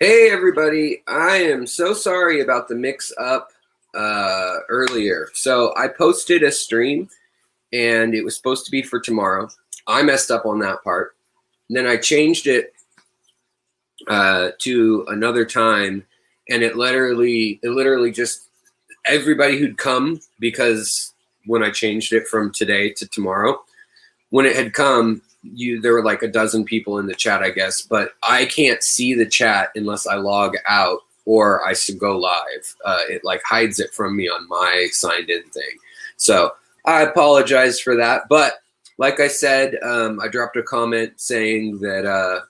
Hey everybody, I am so sorry about the mix up earlier. So I posted a stream and it was supposed to be for tomorrow. I messed up on that part. And then I changed it to another time, and it literally just everybody who'd come, because when I changed it from today to tomorrow, when it had come, there were like a dozen people in the chat, I guess, but I can't see the chat unless I log out or I should go live. It like hides it from me on my signed in thing. So I apologize for that. But like I said, I dropped a comment saying that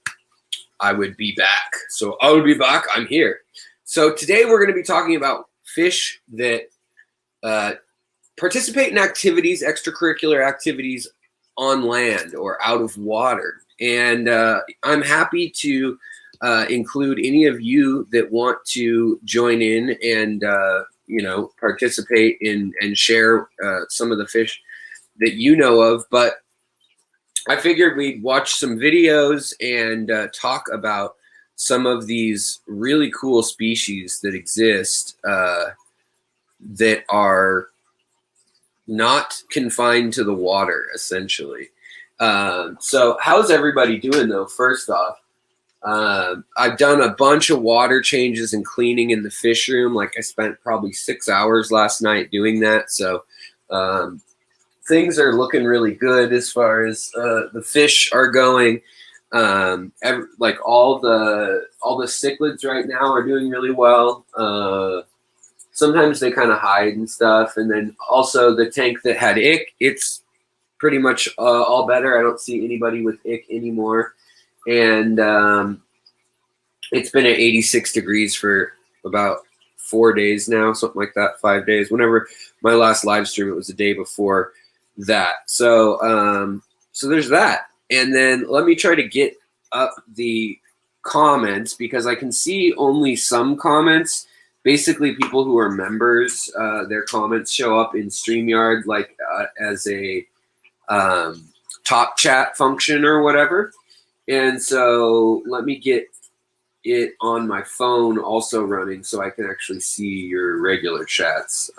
I would be back. So I would be back. I'm here. So today we're going to be talking about fish that participate in activities, extracurricular activities on land or out of water. And I'm happy to include any of you that want to join in and, participate in and share some of the fish that you know of. But I figured we'd watch some videos and talk about some of these really cool species that exist that are not confined to the water, essentially. So how's everybody doing, though? First off, I've done a bunch of water changes and cleaning in the fish room. Like I spent probably 6 hours last night doing that. So things are looking really good as far as the fish are going. Like all the cichlids right now are doing really well. Sometimes they kind of hide and stuff. And then also the tank that had ick, it's pretty much all better. I don't see anybody with ick anymore. And it's been at 86 degrees for about 4 days now, something like that, 5 days. Whenever my last live stream, it was the day before that. So so there's that. And then let me try to get up the comments because I can see only some comments. Basically, people who are members, their comments show up in StreamYard like as a top chat function or whatever. And so let me get it on my phone also running so I can actually see your regular chats.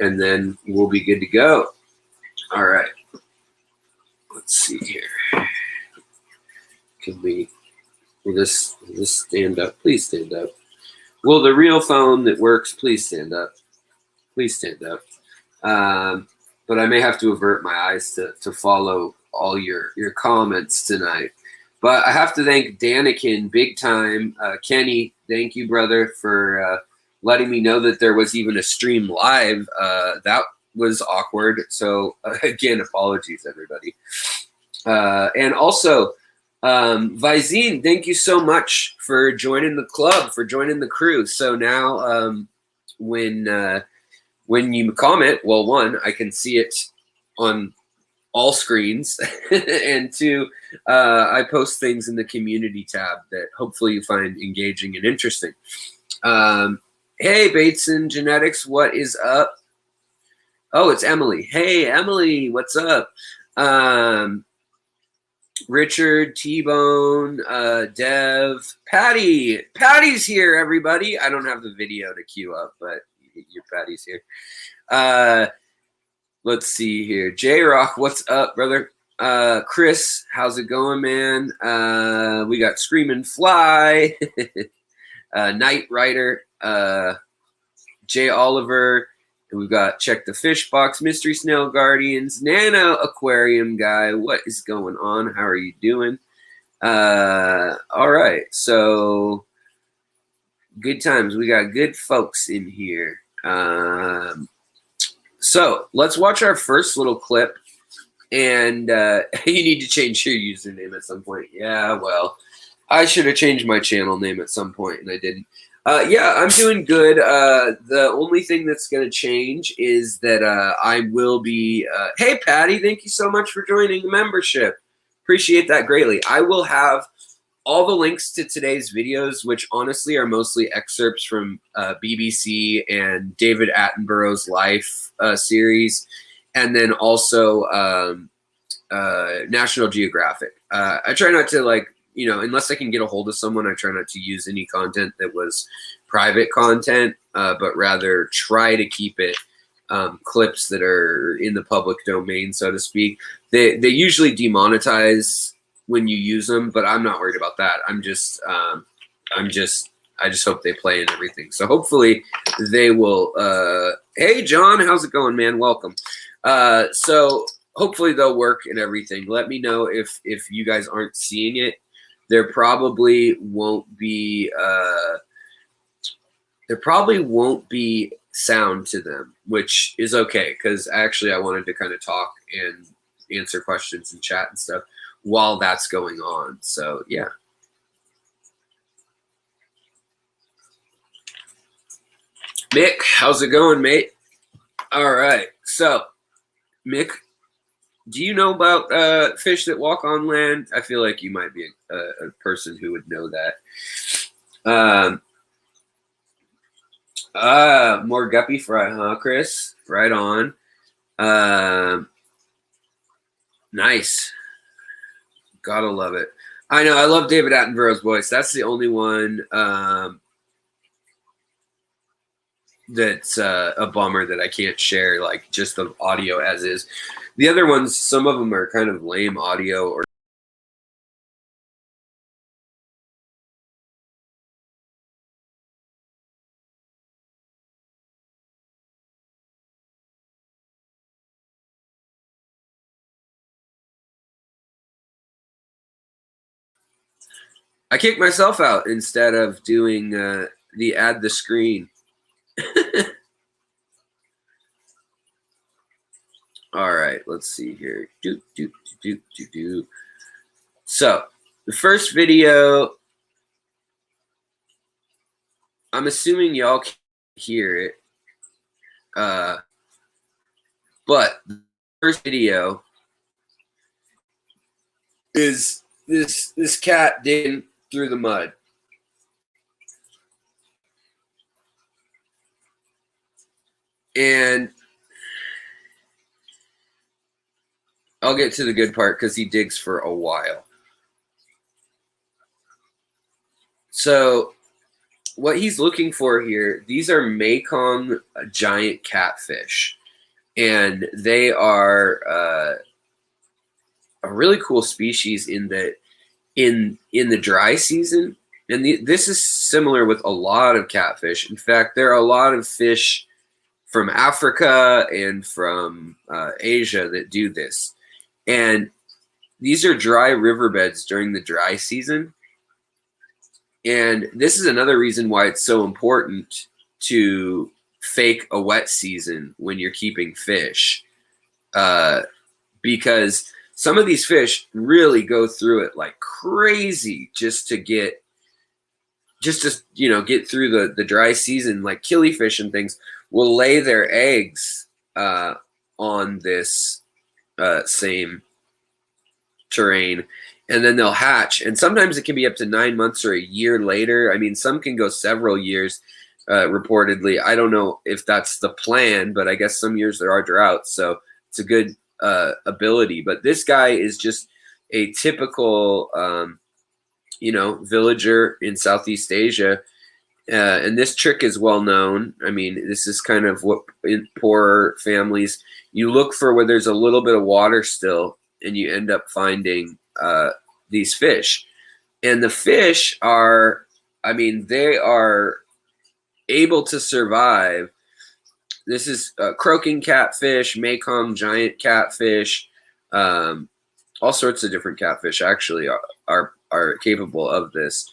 And then we'll be good to go. All right. Let's see here. Will this stand up? Please stand up. Will the real phone that works please stand up? Please stand up. But I may have to avert my eyes to follow all your comments tonight. But I have to thank Danikin big time. Kenny, thank you, brother, for letting me know that there was even a stream live. That was awkward. So again, apologies, everybody. And also, Vizine, thank you so much for joining the club, for joining the crew. So now when you comment, well, one, I can see it on all screens, and two, I post things in the community tab that hopefully you find engaging and interesting. Hey, Bateson Genetics, what is up? Oh, it's Emily. Hey, Emily, what's up? Richard, T-Bone, Dev, Patty. Patty's here, everybody. I don't have the video to queue up, but your Patty's here. Let's see here. J-Rock, what's up, brother? Chris, how's it going, man? We got Screaming Fly, Night Rider, Jay Oliver. And we've got Check the Fish Box, Mystery Snail Guardians, Nano Aquarium Guy. What is going on? How are you doing? All right. So good times. We got good folks in here. So let's watch our first little clip. And you need to change your username at some point. Yeah, well, I should have changed my channel name at some point, and I didn't. Yeah, I'm doing good. The only thing that's going to change is that I will be... hey, Patty, thank you so much for joining the membership. Appreciate that greatly. I will have all the links to today's videos, which honestly are mostly excerpts from BBC and David Attenborough's Life series, and then also National Geographic. I try not to you know, unless I can get a hold of someone, I try not to use any content that was private content, but rather try to keep it clips that are in the public domain, so to speak. They usually demonetize when you use them, but I'm not worried about that. I just hope they play and everything. So hopefully they will. Hey, John, how's it going, man? Welcome. So hopefully they'll work and everything. Let me know if you guys aren't seeing it. There probably won't be sound to them, which is okay, because actually I wanted to kind of talk and answer questions and chat and stuff while that's going on. So yeah. Mick, how's it going, mate? All right. So, Mick, do you know about fish that walk on land? I feel like you might be a person who would know that. More guppy fry, huh, Chris? Right on. Nice. Gotta love it. I know. I love David Attenborough's voice. That's the only one that's a bummer that I can't share, like just the audio as is. The other ones, some of them are kind of lame audio or I kicked myself out instead of doing the add the screen. All right, let's see here. So the first video, I'm assuming y'all can hear it, but the first video is this cat digging through the mud. And I'll get to the good part because he digs for a while. So what he's looking for here, these are Mekong giant catfish. And they are a really cool species in that in the dry season. And this is similar with a lot of catfish. In fact, there are a lot of fish from Africa and from Asia that do this. And these are dry riverbeds during the dry season. And this is another reason why it's so important to fake a wet season when you're keeping fish. Because some of these fish really go through it like crazy just to get through the dry season. Like killifish and things will lay their eggs on this same terrain, and then they'll hatch. And sometimes it can be up to 9 months or a year later. I mean, some can go several years, reportedly. I don't know if that's the plan, but I guess some years there are droughts, so it's a good ability. But this guy is just a typical, villager in Southeast Asia. And this trick is well known. I mean, this is kind of what in poorer families, you look for where there's a little bit of water still, and you end up finding these fish. And the fish are, they are able to survive. This is croaking catfish, Mekong giant catfish, all sorts of different catfish actually are capable of this.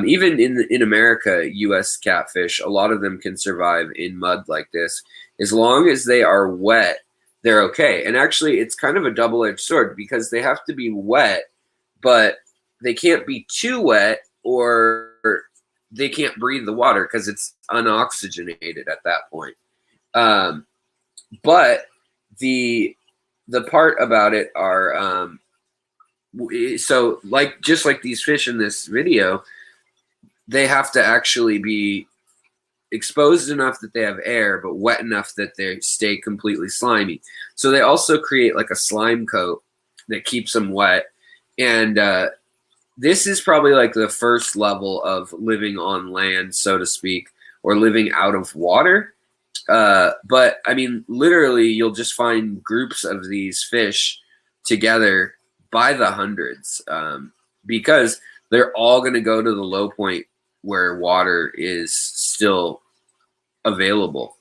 Even in America, U.S. catfish, a lot of them can survive in mud like this. As long as they are wet, they're okay. And actually, it's kind of a double-edged sword because they have to be wet, but they can't be too wet or they can't breathe the water because it's unoxygenated at that point. But the part about it are so just like these fish in this video, they have to actually be exposed enough that they have air, but wet enough that they stay completely slimy. So they also create like a slime coat that keeps them wet. And this is probably like the first level of living on land, so to speak, or living out of water. But I mean, literally, you'll just find groups of these fish together by the hundreds, because they're all going to go to the low point where water is still available.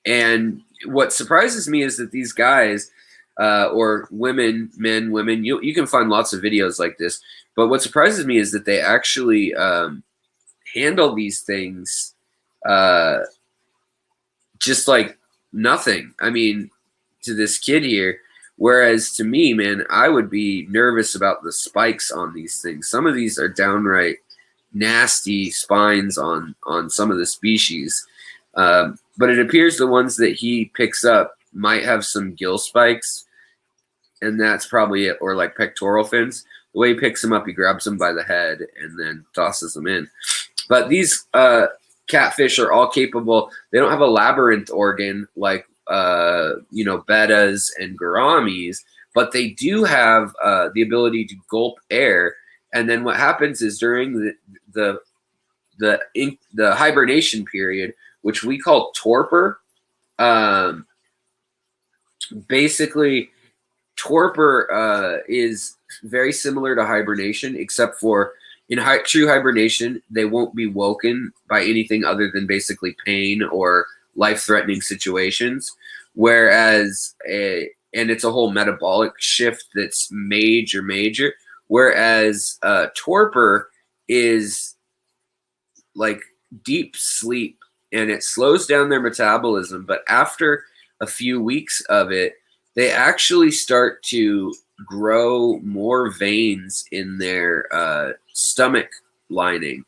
And what surprises me is that these guys, or women, men, women, you can find lots of videos like this. But what surprises me is that they actually handle these things just like nothing. I mean, to this kid here. Whereas to me, man, I would be nervous about the spikes on these things. Some of these are downright nasty spines on some of the species. But it appears the ones that he picks up might have some gill spikes, and that's probably it, or like pectoral fins. The way he picks them up, he grabs them by the head and then tosses them in. But these catfish are all capable. They don't have a labyrinth organ like bettas and gouramis, but they do have the ability to gulp air. And then what happens is during the hibernation period, which we call torpor, basically torpor is very similar to hibernation, except for in true hibernation, they won't be woken by anything other than basically pain or life-threatening situations. Whereas, and it's a whole metabolic shift that's major. Whereas torpor is like deep sleep, and it slows down their metabolism. But after a few weeks of it, they actually start to grow more veins in their stomach lining.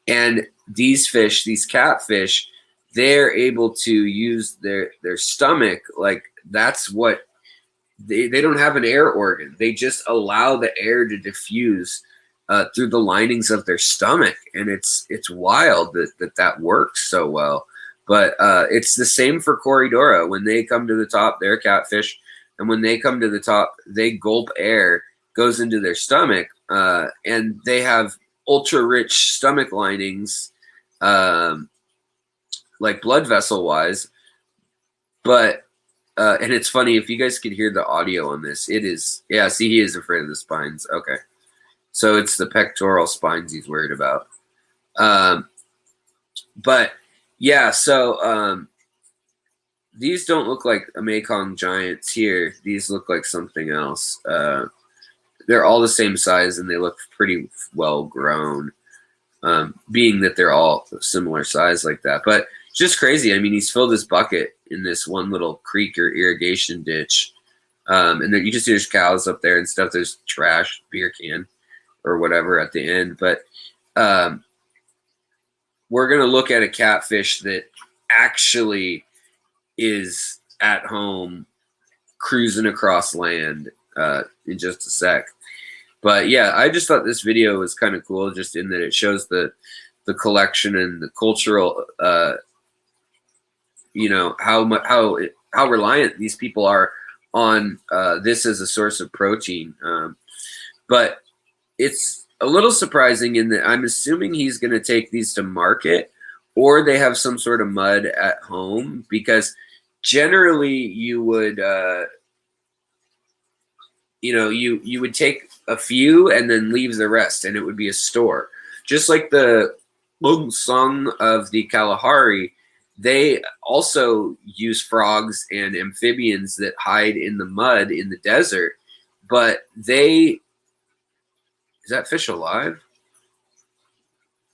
And these fish, these catfish, they're able to use their stomach. Like that's what they don't have an air organ. They just allow the air to diffuse through the linings of their stomach. And it's wild that works so well. But it's the same for Corydora. When they come to the top, they're catfish. And when they come to the top, they gulp air, goes into their stomach. And they have ultra rich stomach linings, like blood vessel wise. But and it's funny, if you guys could hear the audio on this, it is, yeah, see, he is afraid of the spines. Okay. So it's the pectoral spines he's worried about. But yeah, so these don't look like a Mekong giants here. These look like something else. They're all the same size and they look pretty well grown, being that they're all similar size like that. But just crazy. I mean, he's filled his bucket in this one little creek or irrigation ditch. And then you can see there's cows up there and stuff. There's trash, beer can, or whatever at the end. But we're going to look at a catfish that actually is at home cruising across land in just a sec. But yeah, I just thought this video was kind of cool, just in that it shows the collection and the cultural, how reliant these people are on this as a source of protein. But it's a little surprising in that I'm assuming he's going to take these to market, or they have some sort of mud at home, because generally you would, you would take a few and then leave the rest, and it would be a store. Just like the song of the Kalahari, they also use frogs and amphibians that hide in the mud in the desert, but is that fish alive?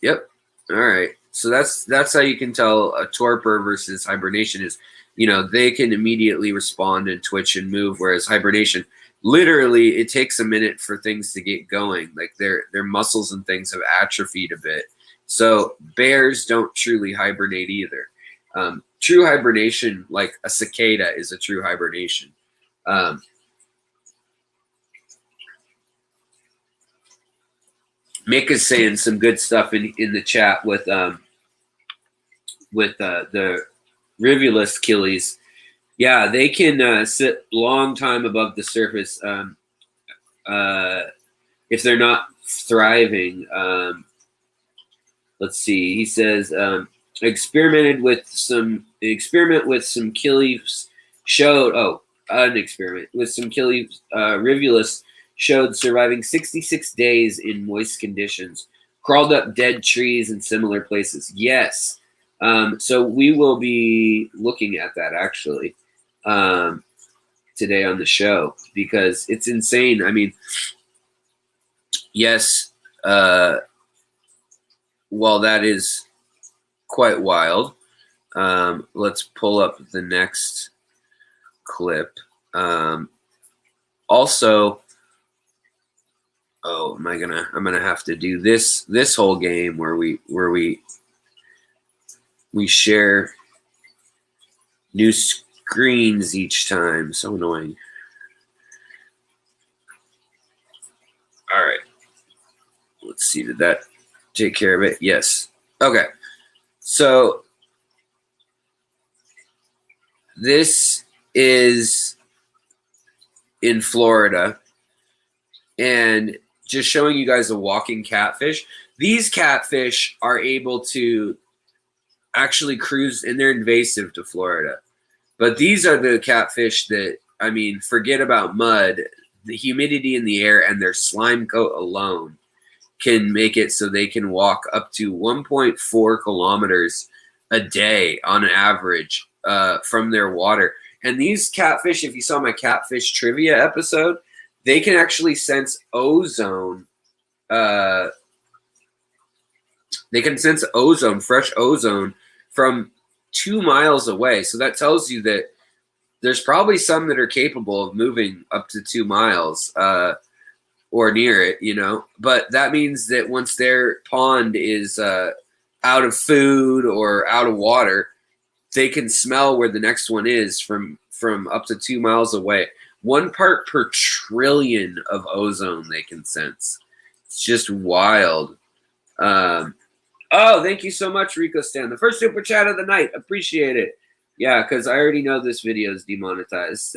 Yep. All right. So that's how you can tell a torpor versus hibernation is, they can immediately respond and twitch and move, whereas hibernation, literally, it takes a minute for things to get going. Like their muscles and things have atrophied a bit. So bears don't truly hibernate either. True hibernation, like a cicada, is a true hibernation. Mick is saying some good stuff in the chat with the Rivulus killies. Yeah, they can sit long time above the surface. if they're not thriving. Let's see. He says experiment with some killifish showed. Oh, an experiment with some killifish. Rivulus showed surviving 66 days in moist conditions. Crawled up dead trees and similar places. Yes. So we will be looking at that actually today on the show because it's insane. I mean, yes, while that is quite wild, let's pull up the next clip. Also, I'm gonna have to do this whole game where we share new screens each time. So annoying. All right. Let's see. Did that take care of it? Yes. Okay. So this is in Florida, and just showing you guys a walking catfish. These catfish are able to actually cruise, and they're invasive to Florida. But these are the catfish that, I mean, forget about mud. The humidity in the air and their slime coat alone can make it so they can walk up to 1.4 kilometers a day on average from their water. And these catfish, if you saw my catfish trivia episode, they can actually sense ozone. They can sense ozone, fresh ozone, from 2 miles away. So that tells you that there's probably some that are capable of moving up to 2 miles or near it, you know. But that means that once their pond is out of food or out of water, they can smell where the next one is from up to 2 miles away. 1 part per trillion of ozone they can sense. It's just wild. Oh, thank you so much, Rico Stan. The first super chat of the night. Appreciate it. Yeah, because I already know this video is demonetized.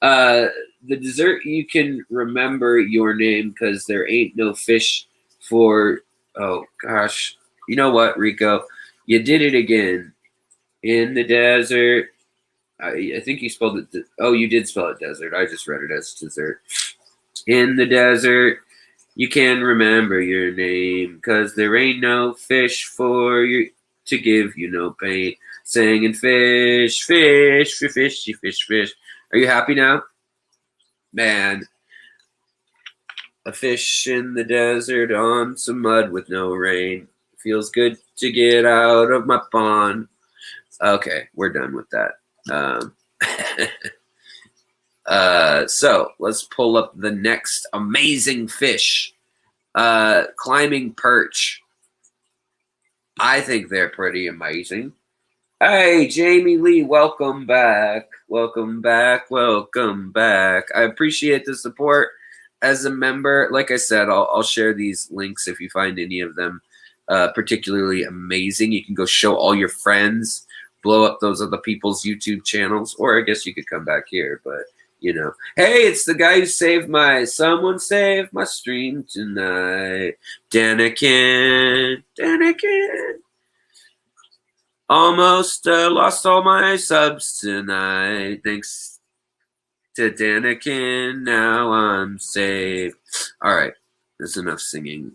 The dessert, you can remember your name because there ain't no fish for... Oh, gosh. You know what, Rico? You did it again. In the desert. I think you spelled it... Oh, you did spell it desert. I just read it as dessert. In the desert. You can remember your name, because there ain't no fish for you to give you no pain. Singing fish, fish, fish, fishy, fish, fish. Are you happy now? Man. A fish in the desert on some mud with no rain. Feels good to get out of my pond. Okay, we're done with that. So let's pull up the next amazing fish. Climbing perch. I think they're pretty amazing. Hey, Jamie Lee, welcome back. Welcome back. Welcome back. I appreciate the support as a member. Like I said, I'll share these links if you find any of them particularly amazing. You can go show all your friends, blow up those other people's YouTube channels, or I guess you could come back here, but you know. Hey, it's the guy who someone saved my stream tonight. Daniken. Almost lost all my subs tonight. Thanks to Daniken, now I'm saved. All right, that's enough singing.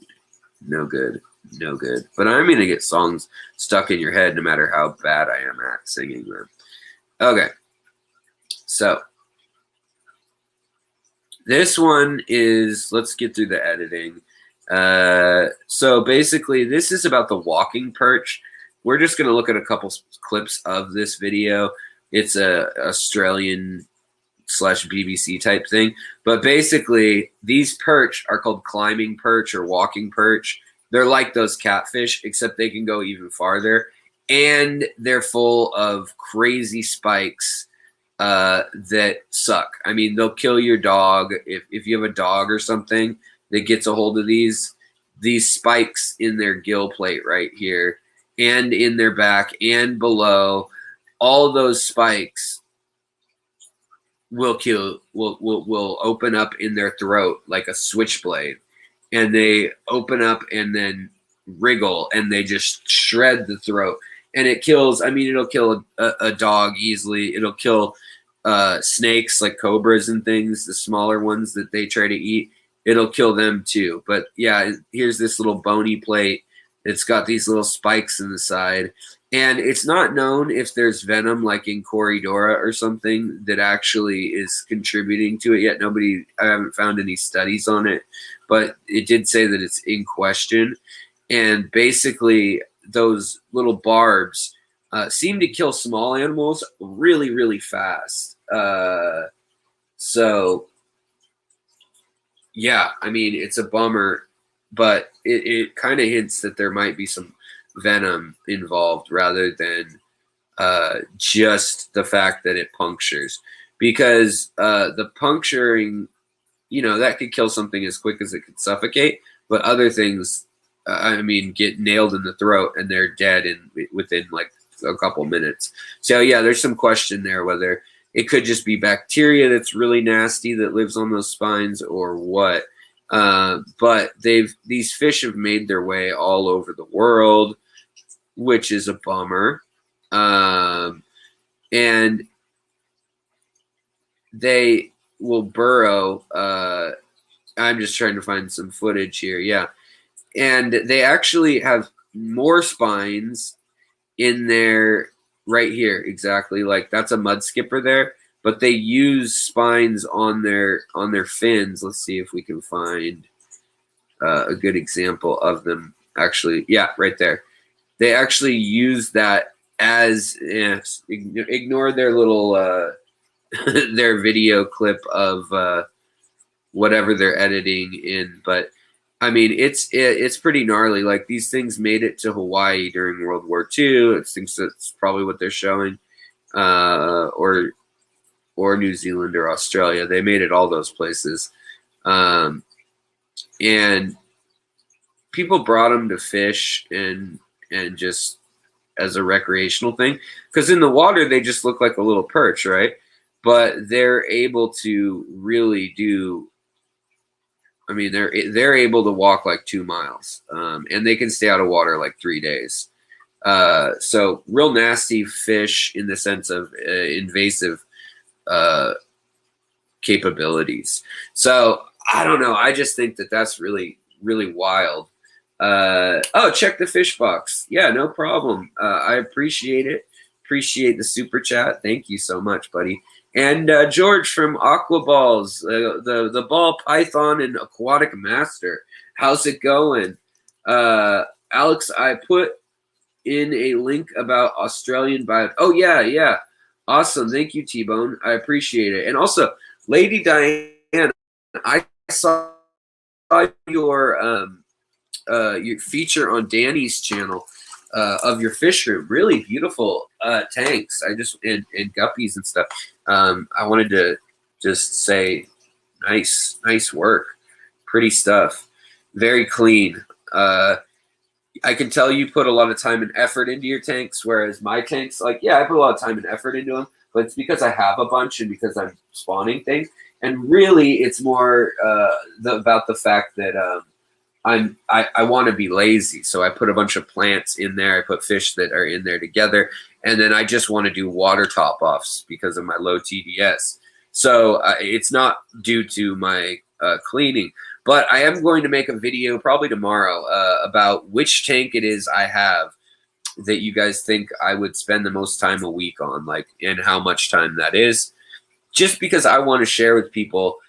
No good. No good. But I'm going to get songs stuck in your head no matter how bad I am at singing them. Okay. So, this one is, let's get through the editing. So basically, this is about the walking perch. We're just going to look at a couple clips of this video. It's a Australian / BBC type thing. But basically, these perch are called climbing perch or walking perch. They're like those catfish, except they can go even farther. And they're full of crazy spikes that suck. I mean, they'll kill your dog. If you have a dog or something that gets a hold of these spikes in their gill plate right here and in their back and below, all those spikes will open up in their throat like a switchblade, and they open up and then wriggle, and they just shred the throat, and it kills. I mean, it'll kill a dog easily. It'll kill snakes like cobras and things, the smaller ones that they try to eat. It'll kill them too. But yeah, here's this little bony plate. It's got these little spikes in the side. And it's not known if there's venom like in Corydora or something that actually is contributing to it yet. I haven't found any studies on it, but it did say that it's in question. And basically those little barbs seem to kill small animals really, really fast. So yeah, I mean, it's a bummer, but it kind of hints that there might be some venom involved rather than just the fact that it punctures, because the puncturing, that could kill something as quick as it could suffocate, but other things, I mean, get nailed in the throat and they're dead within like a couple minutes. So yeah, there's some question there whether it could just be bacteria that's really nasty that lives on those spines or what. But these fish have made their way all over the world, which is a bummer. And they will burrow. I'm just trying to find some footage here. Yeah. And they actually have more spines in there right here. Exactly. Like that's a mud skipper there, but they use spines on their fins. Let's see if we can find a good example of them. Actually, yeah, right there. They actually use that as ignore their little their video clip of whatever they're editing in, but I mean it's pretty gnarly. Like these things made it to Hawaii during World War II. It thinks that's probably what they're showing, or New Zealand or Australia. They made it all those places, and people brought them to fish and just as a recreational thing, because in the water they just look like a little perch, right? But they're able to really do. I mean, they're able to walk like 2 miles, and they can stay out of water like 3 days. So real nasty fish in the sense of invasive capabilities. So I don't know. I just think that that's really, really wild. Oh, check the fish box. Yeah, no problem. I appreciate it. Appreciate the super chat. Thank you so much, buddy. And George from Aqua Balls, the ball python and aquatic master. How's it going? Alex, I put in a link about Australian bio. Oh, yeah. Awesome. Thank you, T-Bone. I appreciate it. And also, Lady Diane, I saw your feature on Danny's channel of your fish room. Really beautiful tanks. And guppies and stuff. I wanted to just say nice work. Pretty stuff. Very clean. I can tell you put a lot of time and effort into your tanks, whereas my tanks, like, yeah, I put a lot of time and effort into them, but it's because I have a bunch and because I'm spawning things. And really, it's more about the fact that I want to be lazy, so I put a bunch of plants in there. I put fish that are in there together, and then I just want to do water top-offs because of my low TDS. So it's not due to my cleaning, but I am going to make a video probably tomorrow about which tank it is I have that you guys think I would spend the most time a week on, like, and how much time that is, just because I want to share with people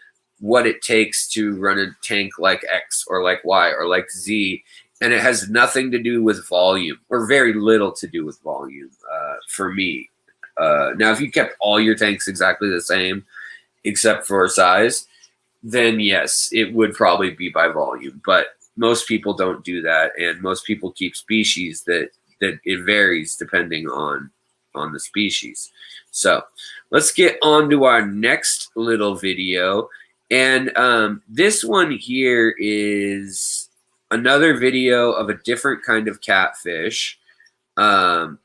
what it takes to run a tank like X or like Y or like Z. And it has nothing to do with volume, or very little to do with volume for me. Now, if you kept all your tanks exactly the same, except for size, then yes, it would probably be by volume. But most people don't do that. And most people keep species that it varies depending on the species. So let's get on to our next little video. And this one here is another video of a different kind of catfish. And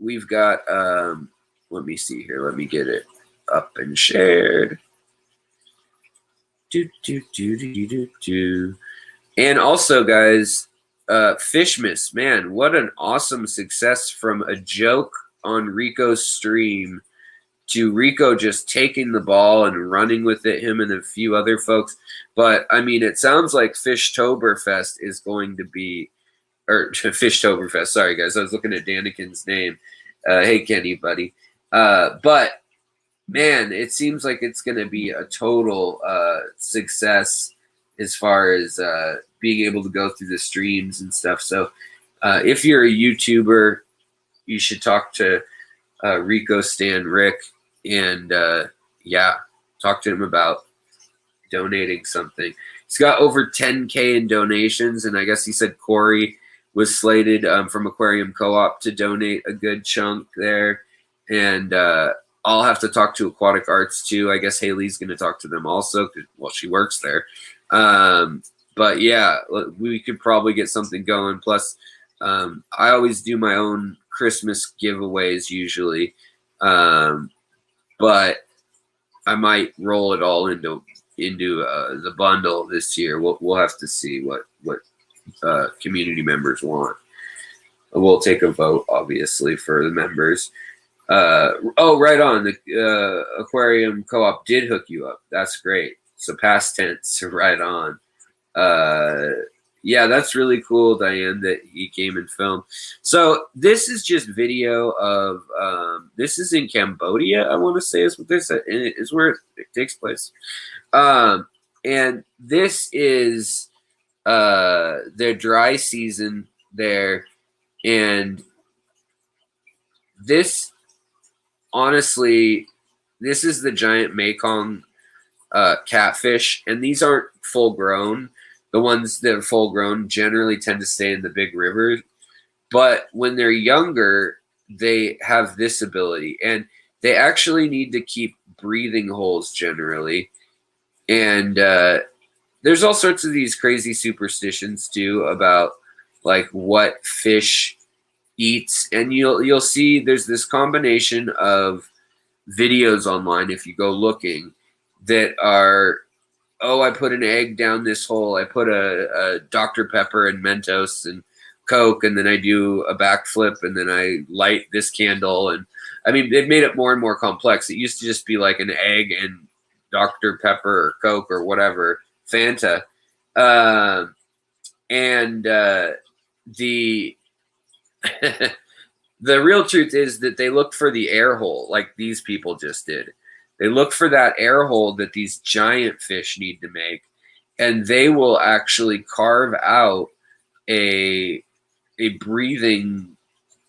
we've got let me see here. Let me get it up and shared. And also, guys, Fishmas, man, what an awesome success from a joke on Rico's stream to Rico just taking the ball and running with it, him and a few other folks. But, I mean, it sounds like Fishtoberfest is going to be, or Fishtoberfest, sorry, guys. I was looking at Danikin's name. Hey, Kenny, buddy. But, man, it seems like it's going to be a total success as far as being able to go through the streams and stuff. So if you're a YouTuber, you should talk to Rico Stan Rick and yeah, talk to him about donating something. He's got over 10K in donations, and I guess he said Corey was slated from Aquarium Co-op to donate a good chunk there. And I'll have to talk to Aquatic Arts too. I guess Haley's going to talk to them also, well, she works there. But yeah, we could probably get something going. Plus, I always do my own Christmas giveaways usually, but I might roll it all into the bundle this year. We'll have to see what community members want. We'll take a vote, obviously, for the members. Oh, right on. The Aquarium Co-op did hook you up. That's great. So past tense, right on. Yeah, that's really cool, Diane, that he came and filmed. So this is just video of this is in Cambodia, I want to say is what this is where it takes place. And this is their dry season there, and this honestly, this is the giant Mekong catfish, and these aren't full grown. The ones that are full grown generally tend to stay in the big rivers, but when they're younger, they have this ability, and they actually need to keep breathing holes generally. And there's all sorts of these crazy superstitions too about like what fish eats, and you'll see there's this combination of videos online if you go looking that are, oh, I put an egg down this hole, I put a Dr. Pepper and Mentos and Coke, and then I do a backflip, and then I light this candle. And I mean, they've made it more and more complex. It used to just be like an egg and Dr. Pepper or Coke or whatever, Fanta. The the real truth is that they look for the air hole like these people just did. They look for that air hole that these giant fish need to make, and they will actually carve out a breathing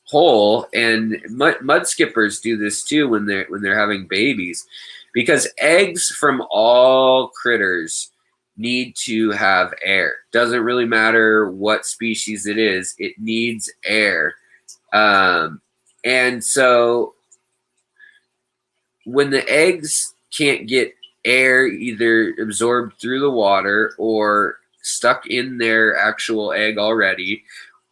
hole. And mud skippers do this too when they're having babies, because eggs from all critters need to have air. Doesn't really matter what species it is, it needs air. And so when the eggs can't get air either absorbed through the water or stuck in their actual egg already,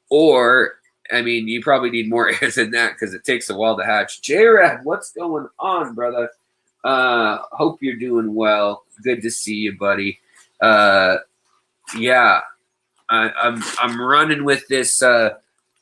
or, I mean, you probably need more air than that because it takes a while to hatch. J-Rad, what's going on, brother? Hope you're doing well. Good to see you, buddy. Yeah, I'm running with this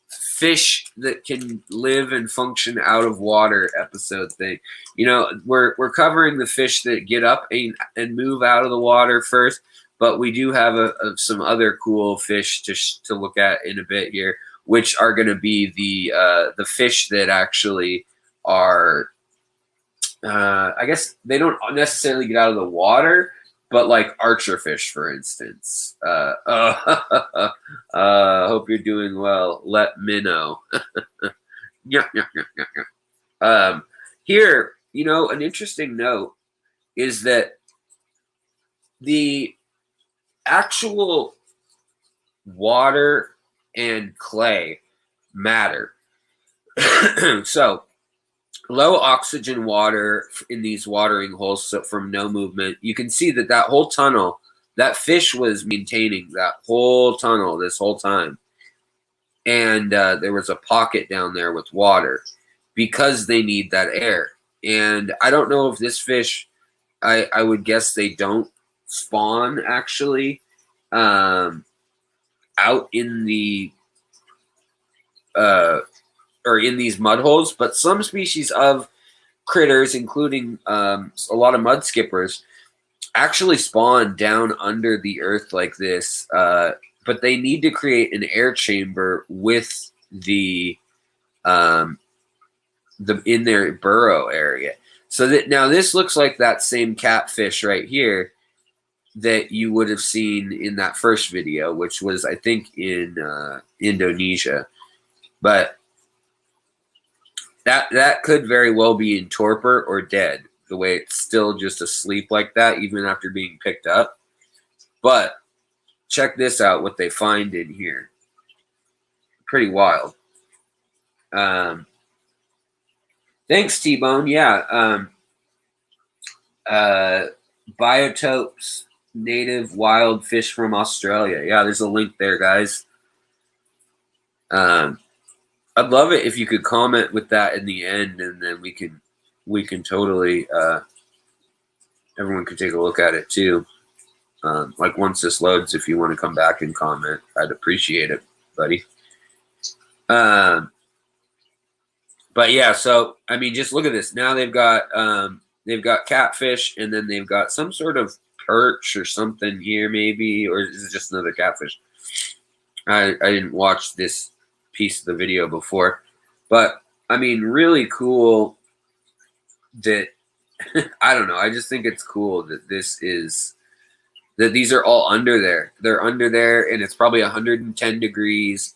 fish that can live and function out of water episode thing. You know, we're covering the fish that get up and move out of the water first, but we do have some other cool fish to look at in a bit here, which are going to be the fish that actually are, I guess they don't necessarily get out of the water, but like archerfish, for instance. Hope you're doing well. Let me know. Yeah. Here, you know, an interesting note is that the actual water and clay matter. So, low oxygen water in these watering holes, so from no movement. You can see that whole tunnel, that fish was maintaining that whole tunnel this whole time. And there was a pocket down there with water. because they need that air. And I don't know if this fish, I would guess they don't spawn actually out in the or in these mud holes, but some species of critters, including a lot of mud skippers, actually spawn down under the earth like this. But they need to create an air chamber with the in their burrow area. So that now this looks like that same catfish right here that you would have seen in that first video, which was, I think, in Indonesia. But that could very well be in torpor or dead, the way it's still just asleep like that, even after being picked up. But check this out, what they find in here. Pretty wild. Thanks, T-Bone. Yeah. Biotopes, native wild fish from Australia. Yeah, there's a link there, guys. I'd love it if you could comment with that in the end, and then we can totally everyone could take a look at it too. Like once this loads, if you want to come back and comment, I'd appreciate it, buddy. But yeah, so I mean, just look at this. Now they've got catfish, and then they've got some sort of perch or something here, maybe, or is it just another catfish? I didn't watch this piece of the video before, but I mean, really cool that I don't know. I just think it's cool that these are all under there. They're under there, and it's probably 110 degrees.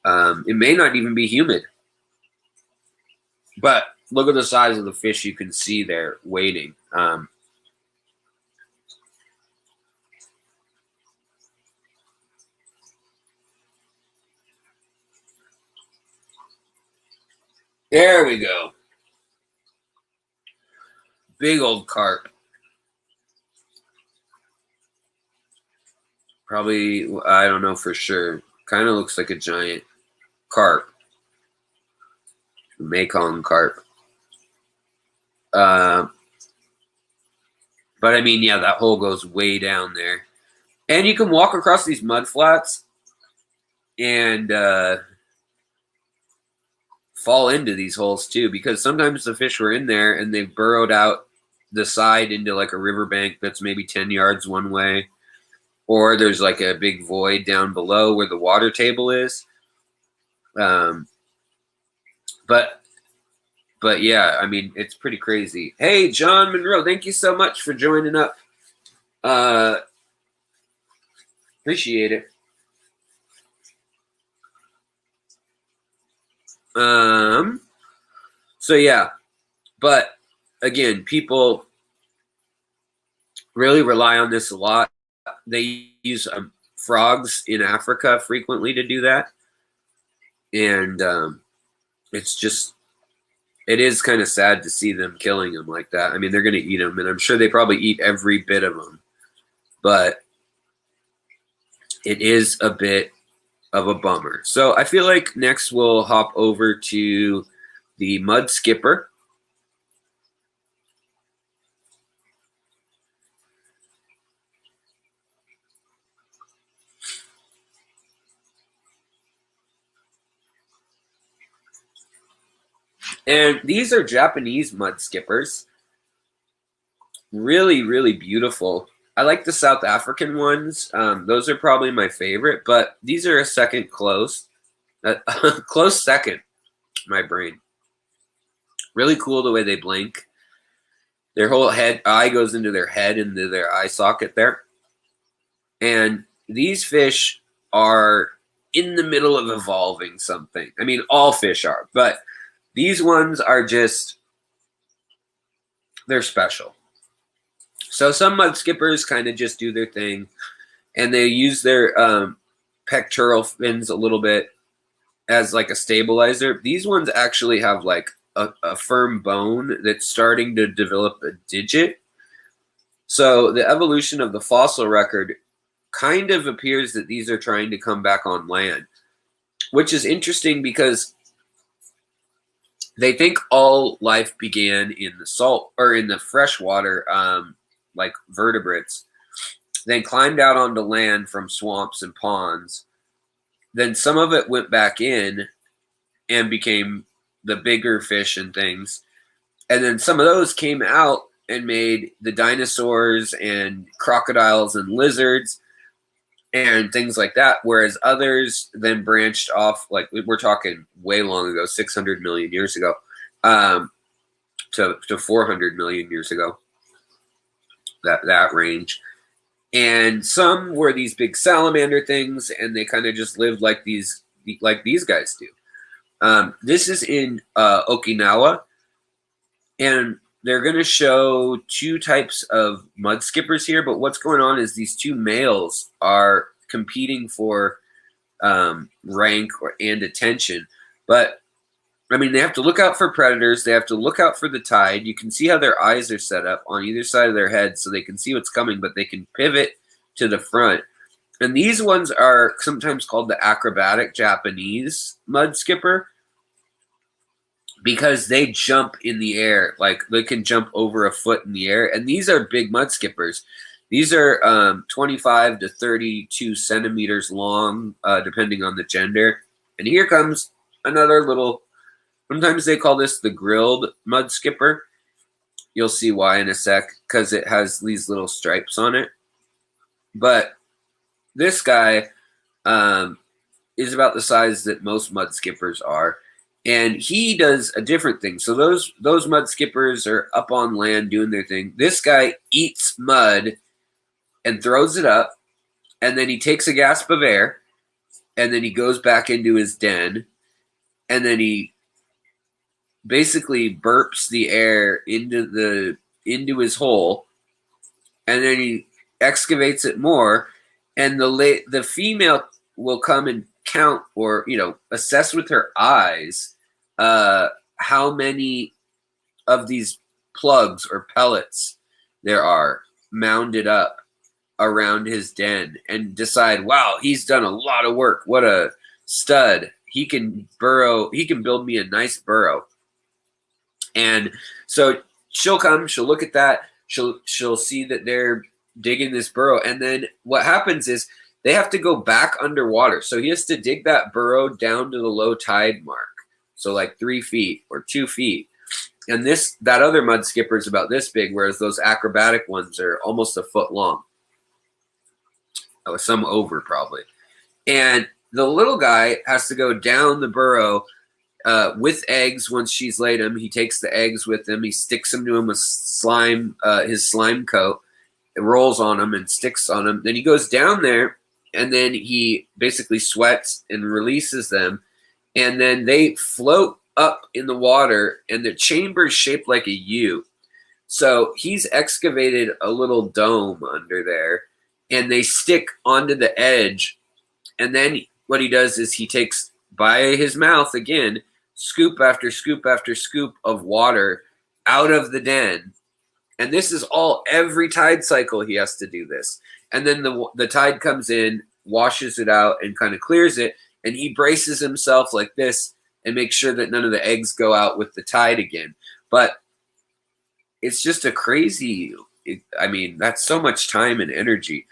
It may not even be humid. But look at the size of the fish you can see there waiting. There we go. Big old carp. Probably, I don't know for sure. Kind of looks like a giant carp. Mekong carp. But I mean, yeah, that hole goes way down there. And you can walk across these mud flats and fall into these holes too, because sometimes the fish were in there and they've burrowed out the side into like a riverbank that's maybe 10 yards one way, or there's like a big void down below where the water table is. But yeah, I mean, it's pretty crazy. Hey, John Monroe, thank you so much for joining up. Appreciate it. So yeah, but again, people really rely on this a lot. They use frogs in Africa frequently to do that. And it's just, it is kind of sad to see them killing them like that. I mean, they're going to eat them, and I'm sure they probably eat every bit of them. But it is a bit of a bummer. So I feel like next we'll hop over to the mud skipper. And these are Japanese mud skippers. Really, really beautiful. I like the South African ones. Those are probably my favorite, but these are a second close. Close second, my brain. Really cool the way they blink. Their whole eye goes into their head, into their eye socket there. And these fish are in the middle of evolving something. I mean, all fish are, but these ones are just, they're special. So some mud skippers kind of just do their thing, and they use their pectoral fins a little bit as like a stabilizer. These ones actually have like a firm bone that's starting to develop a digit. So the evolution of the fossil record kind of appears that these are trying to come back on land, which is interesting because they think all life began in the salt or in the freshwater, like vertebrates, then climbed out onto land from swamps and ponds. Then some of it went back in and became the bigger fish and things. And then some of those came out and made the dinosaurs and crocodiles and lizards and things like that. Whereas others then branched off, like we're talking way long ago, 600 million years ago, to 400 million years ago, that range. And some were these big salamander things, and they kind of just lived like these guys do. This is in Okinawa, and they're going to show two types of mud skippers here. But what's going on is these two males are competing for rank and attention. But I mean, they have to look out for predators. They have to look out for the tide. You can see how their eyes are set up on either side of their head so they can see what's coming, but they can pivot to the front. And these ones are sometimes called the acrobatic Japanese mud skipper because they jump in the air. Like they can jump over a foot in the air. And these are big mud skippers. These are 25 to 32 centimeters long, depending on the gender. And here comes another little... Sometimes they call this the grilled mud skipper. You'll see why in a sec, because it has these little stripes on it. But this guy is about the size that most mud skippers are. And he does a different thing. So those mud skippers are up on land doing their thing. This guy eats mud and throws it up. And then he takes a gasp of air. And then he goes back into his den. And then he basically burps the air into his hole, and then he excavates it more, and the female will come and count or assess with her eyes how many of these plugs or pellets there are mounded up around his den, and decide, wow, he's done a lot of work. What a stud. He can burrow. He can build me a nice burrow. And so she'll come, she'll look at that, she'll see that they're digging this burrow. And then what happens is they have to go back underwater. So he has to dig that burrow down to the low tide mark. So like 3 feet or 2 feet. And that other mud skipper is about this big, whereas those acrobatic ones are almost a foot long. Oh, some over probably. And the little guy has to go down the burrow with eggs. Once she's laid them, he takes the eggs with him. He sticks them to him with slime, his slime coat. It rolls on them and sticks on them. Then he goes down there, and then he basically sweats and releases them. And then they float up in the water, and the chamber is shaped like a U. So he's excavated a little dome under there, and they stick onto the edge. And then what he does is he takes, by his mouth again, scoop after scoop after scoop of water out of the den. And this is all every tide cycle he has to do this. And then the tide comes in, washes it out, and kind of clears it. And he braces himself like this and makes sure that none of the eggs go out with the tide again. But it's just a crazy, I mean, that's so much time and energy.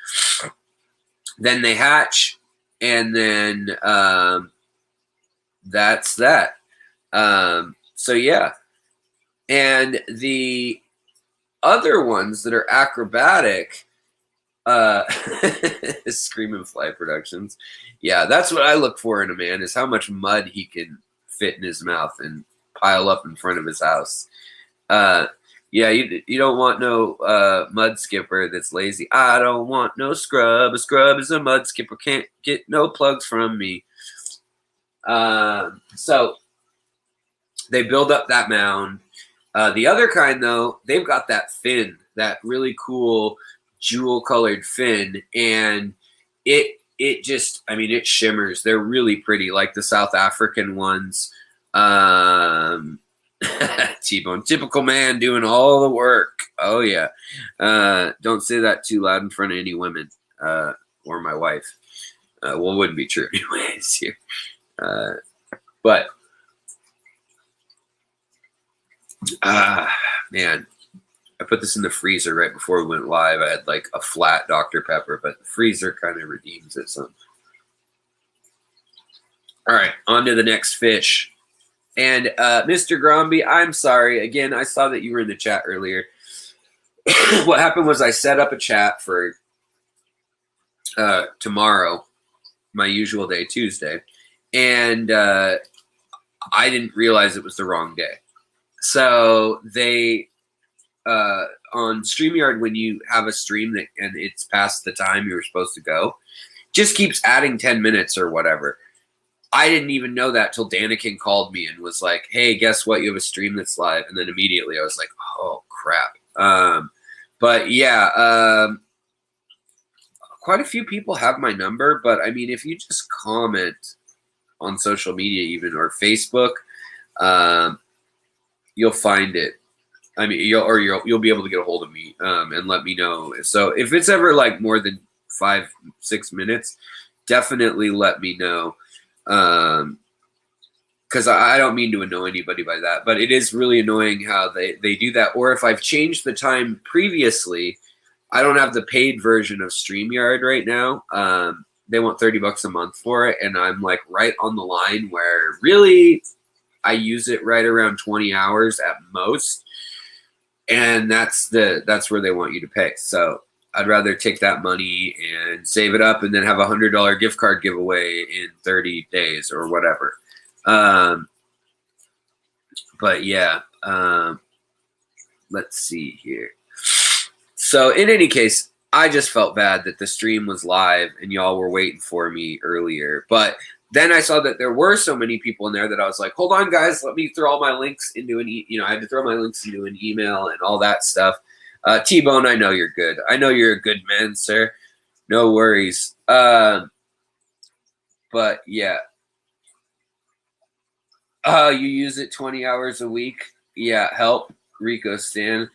Then they hatch, and then that's that. So yeah. And the other ones that are acrobatic, Screaming Fly Productions. Yeah, that's what I look for in a man, is how much mud he can fit in his mouth and pile up in front of his house. Yeah, you don't want no mud skipper that's lazy. I don't want no scrub. A scrub is a mud skipper. Can't get no plugs from me. So they build up that mound. The other kind, though, they've got that fin, that really cool jewel-colored fin, and it just, I mean, it shimmers. They're really pretty, like the South African ones. T-Bone, typical man doing all the work. Oh, yeah. Don't say that too loud in front of any women or my wife. Well, it wouldn't be true anyways here. But Man, I put this in the freezer right before we went live. I had like a flat Dr. Pepper, but the freezer kind of redeems it some. All right, on to the next fish. And Mr. Gromby, I'm sorry. Again, I saw that you were in the chat earlier. What happened was I set up a chat for tomorrow, my usual day, Tuesday, and I didn't realize it was the wrong day. So they on StreamYard, when you have a stream that and it's past the time you were supposed to go, just keeps adding 10 minutes or whatever. I didn't even know that till Danikin called me and was like, hey, guess what? You have a stream that's live. And then immediately I was like, oh, crap. But yeah, quite a few people have my number. But I mean, if you just comment on social media even or Facebook, you'll find it. I mean, you'll be able to get a hold of me and let me know. So if it's ever like more than 5-6 minutes, definitely let me know. Because I don't mean to annoy anybody by that, but it is really annoying how they do that. Or if I've changed the time previously, I don't have the paid version of StreamYard right now. They want $30 a month for it, and I'm like right on the line where really I use it right around 20 hours at most, and that's where they want you to pay. So I'd rather take that money and save it up and then have a $100 gift card giveaway in 30 days or whatever. But yeah, let's see here. So in any case, I just felt bad that the stream was live and y'all were waiting for me earlier. But then I saw that there were so many people in there that I was like, hold on, guys, let me throw all my links into I had to throw my links into an email and all that stuff. T-Bone, I know you're good. I know you're a good man, sir. No worries. But yeah. You use it 20 hours a week? Yeah, help. Rico Stan.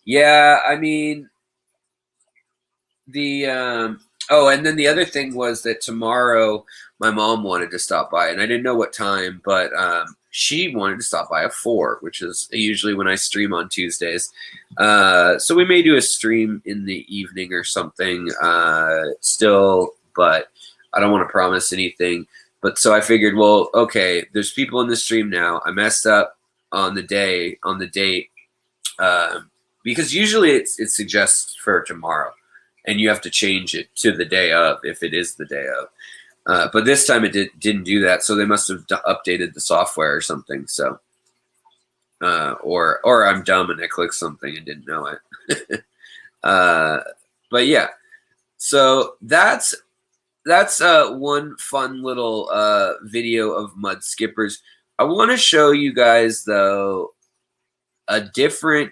Yeah, I mean, and then the other thing was that tomorrow my mom wanted to stop by, and I didn't know what time, but she wanted to stop by at 4, which is usually when I stream on Tuesdays. So we may do a stream in the evening or something still, but I don't want to promise anything. But so I figured, well, okay, there's people in the stream now. I messed up on the date, because usually it suggests for tomorrow, and you have to change it to the day of if it is the day of. But this time it didn't do that, so they must have updated the software or something. So, or I'm dumb and I clicked something and didn't know it. But yeah, so that's one fun little video of mud skippers. I want to show you guys though a different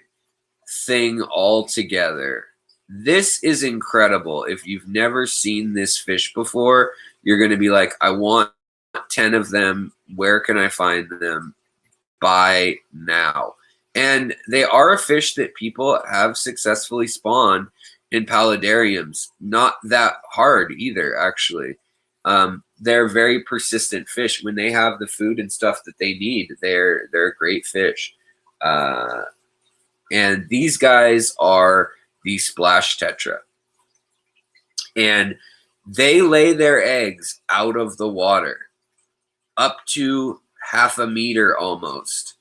thing altogether. This is incredible. If you've never seen this fish before, you're going to be like, I want 10 of them. Where can I find them? Buy now. And they are a fish that people have successfully spawned in paludariums. Not that hard either, actually. They're very persistent fish. When they have the food and stuff that they need, they're a great fish. And these guys are the splash tetra. And they lay their eggs out of the water up to half a meter almost,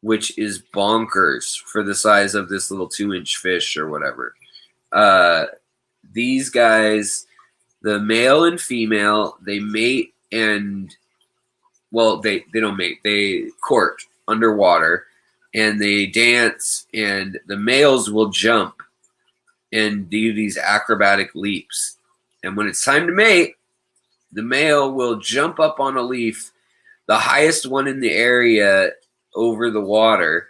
which is bonkers for the size of this little 2-inch fish or whatever. These guys, the male and female, they mate and, well, they don't mate. They court underwater and they dance, and the males will jump and do these acrobatic leaps. And when it's time to mate, the male will jump up on a leaf, the highest one in the area over the water,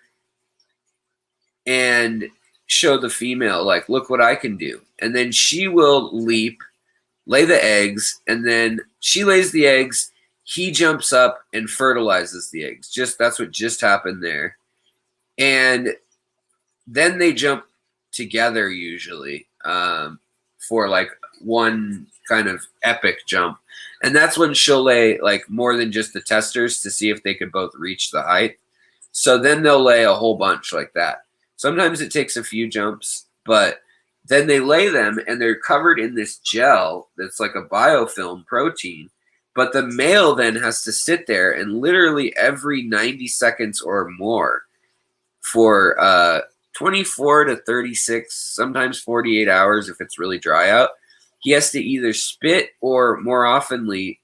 and show the female, like, look what I can do. And then she will leap, lay the eggs, and then she lays the eggs, he jumps up and fertilizes the eggs. That's what just happened there. And then they jump together usually for like one kind of epic jump. And that's when she'll lay like more than just the testers to see if they could both reach the height. So then they'll lay a whole bunch like that. Sometimes it takes a few jumps, but then they lay them and they're covered in this gel that's like a biofilm protein. But the male then has to sit there and literally every 90 seconds or more for 24 to 36, sometimes 48 hours if it's really dry out, he has to either spit or more oftenly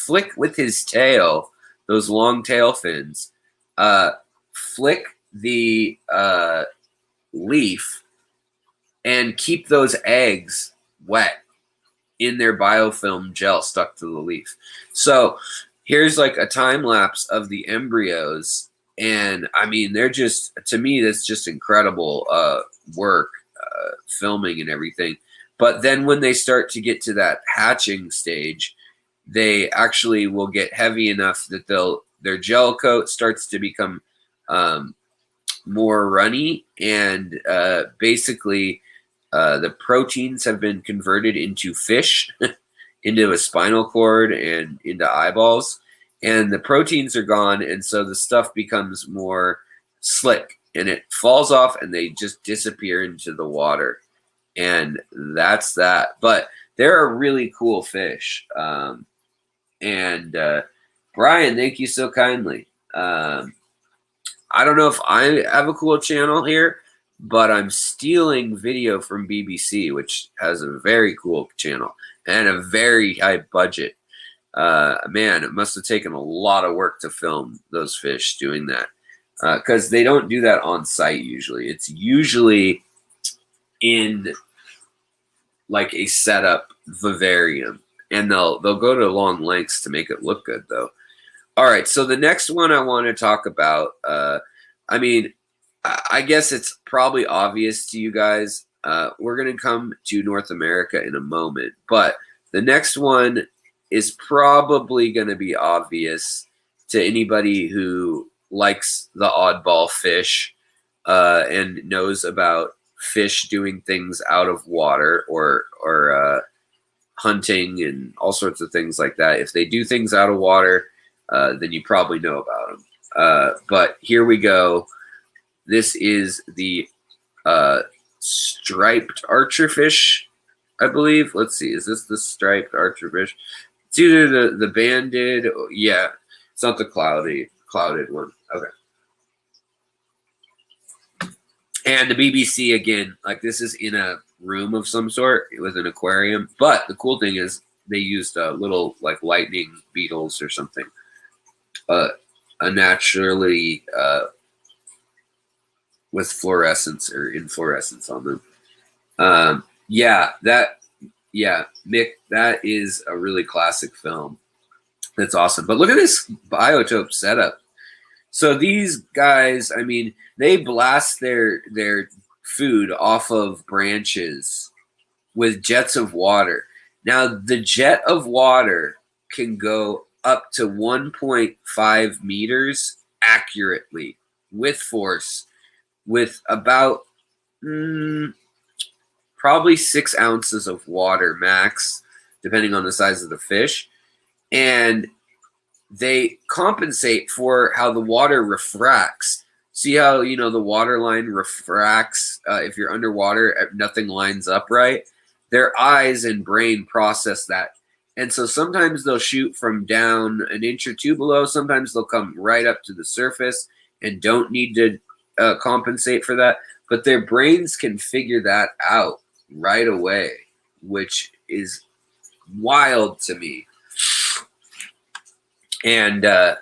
flick with his tail, those long tail fins, flick the leaf and keep those eggs wet in their biofilm gel stuck to the leaf. So here's like a time lapse of the embryos. And I mean, they're just, to me, that's just incredible work, filming and everything. But then when they start to get to that hatching stage, they actually will get heavy enough that their gel coat starts to become more runny, and basically the proteins have been converted into fish, into a spinal cord and into eyeballs, and the proteins are gone, and so the stuff becomes more slick and it falls off and they just disappear into the water. And that's that. But they're a really cool fish. And Brian, thank you so kindly. I don't know if I have a cool channel here, but I'm stealing video from BBC, which has a very cool channel and a very high budget. Man, it must have taken a lot of work to film those fish doing that, because they don't do that on site usually. It's usually in like a setup vivarium, and they'll go to long lengths to make it look good though. All right, so the next one I want to talk about, I mean, I guess it's probably obvious to you guys. We're going to come to North America in a moment, but the next one is probably going to be obvious to anybody who likes the oddball fish and knows about fish doing things out of water or hunting and all sorts of things like that. If they do things out of water, then you probably know about them. But here we go. This is the striped archerfish, I believe. Let's see. Is this the striped archerfish? It's either the banded. Yeah, it's not the clouded one. Okay. And the BBC, again, like this is in a room of some sort with an aquarium. But the cool thing is they used little like lightning beetles or something. A naturally with fluorescence or inflorescence on them. Mick, that is a really classic film. That's awesome. But look at this biotope setup. So these guys, I mean, they blast their food off of branches with jets of water. Now, the jet of water can go up to 1.5 meters accurately with force, with about probably 6 ounces of water max, depending on the size of the fish. And they compensate for how the water refracts. See how, the water line refracts? If you're underwater, nothing lines up right. Their eyes and brain process that. And so sometimes they'll shoot from down an inch or two below. Sometimes they'll come right up to the surface and don't need to compensate for that. But their brains can figure that out right away, which is wild to me. And I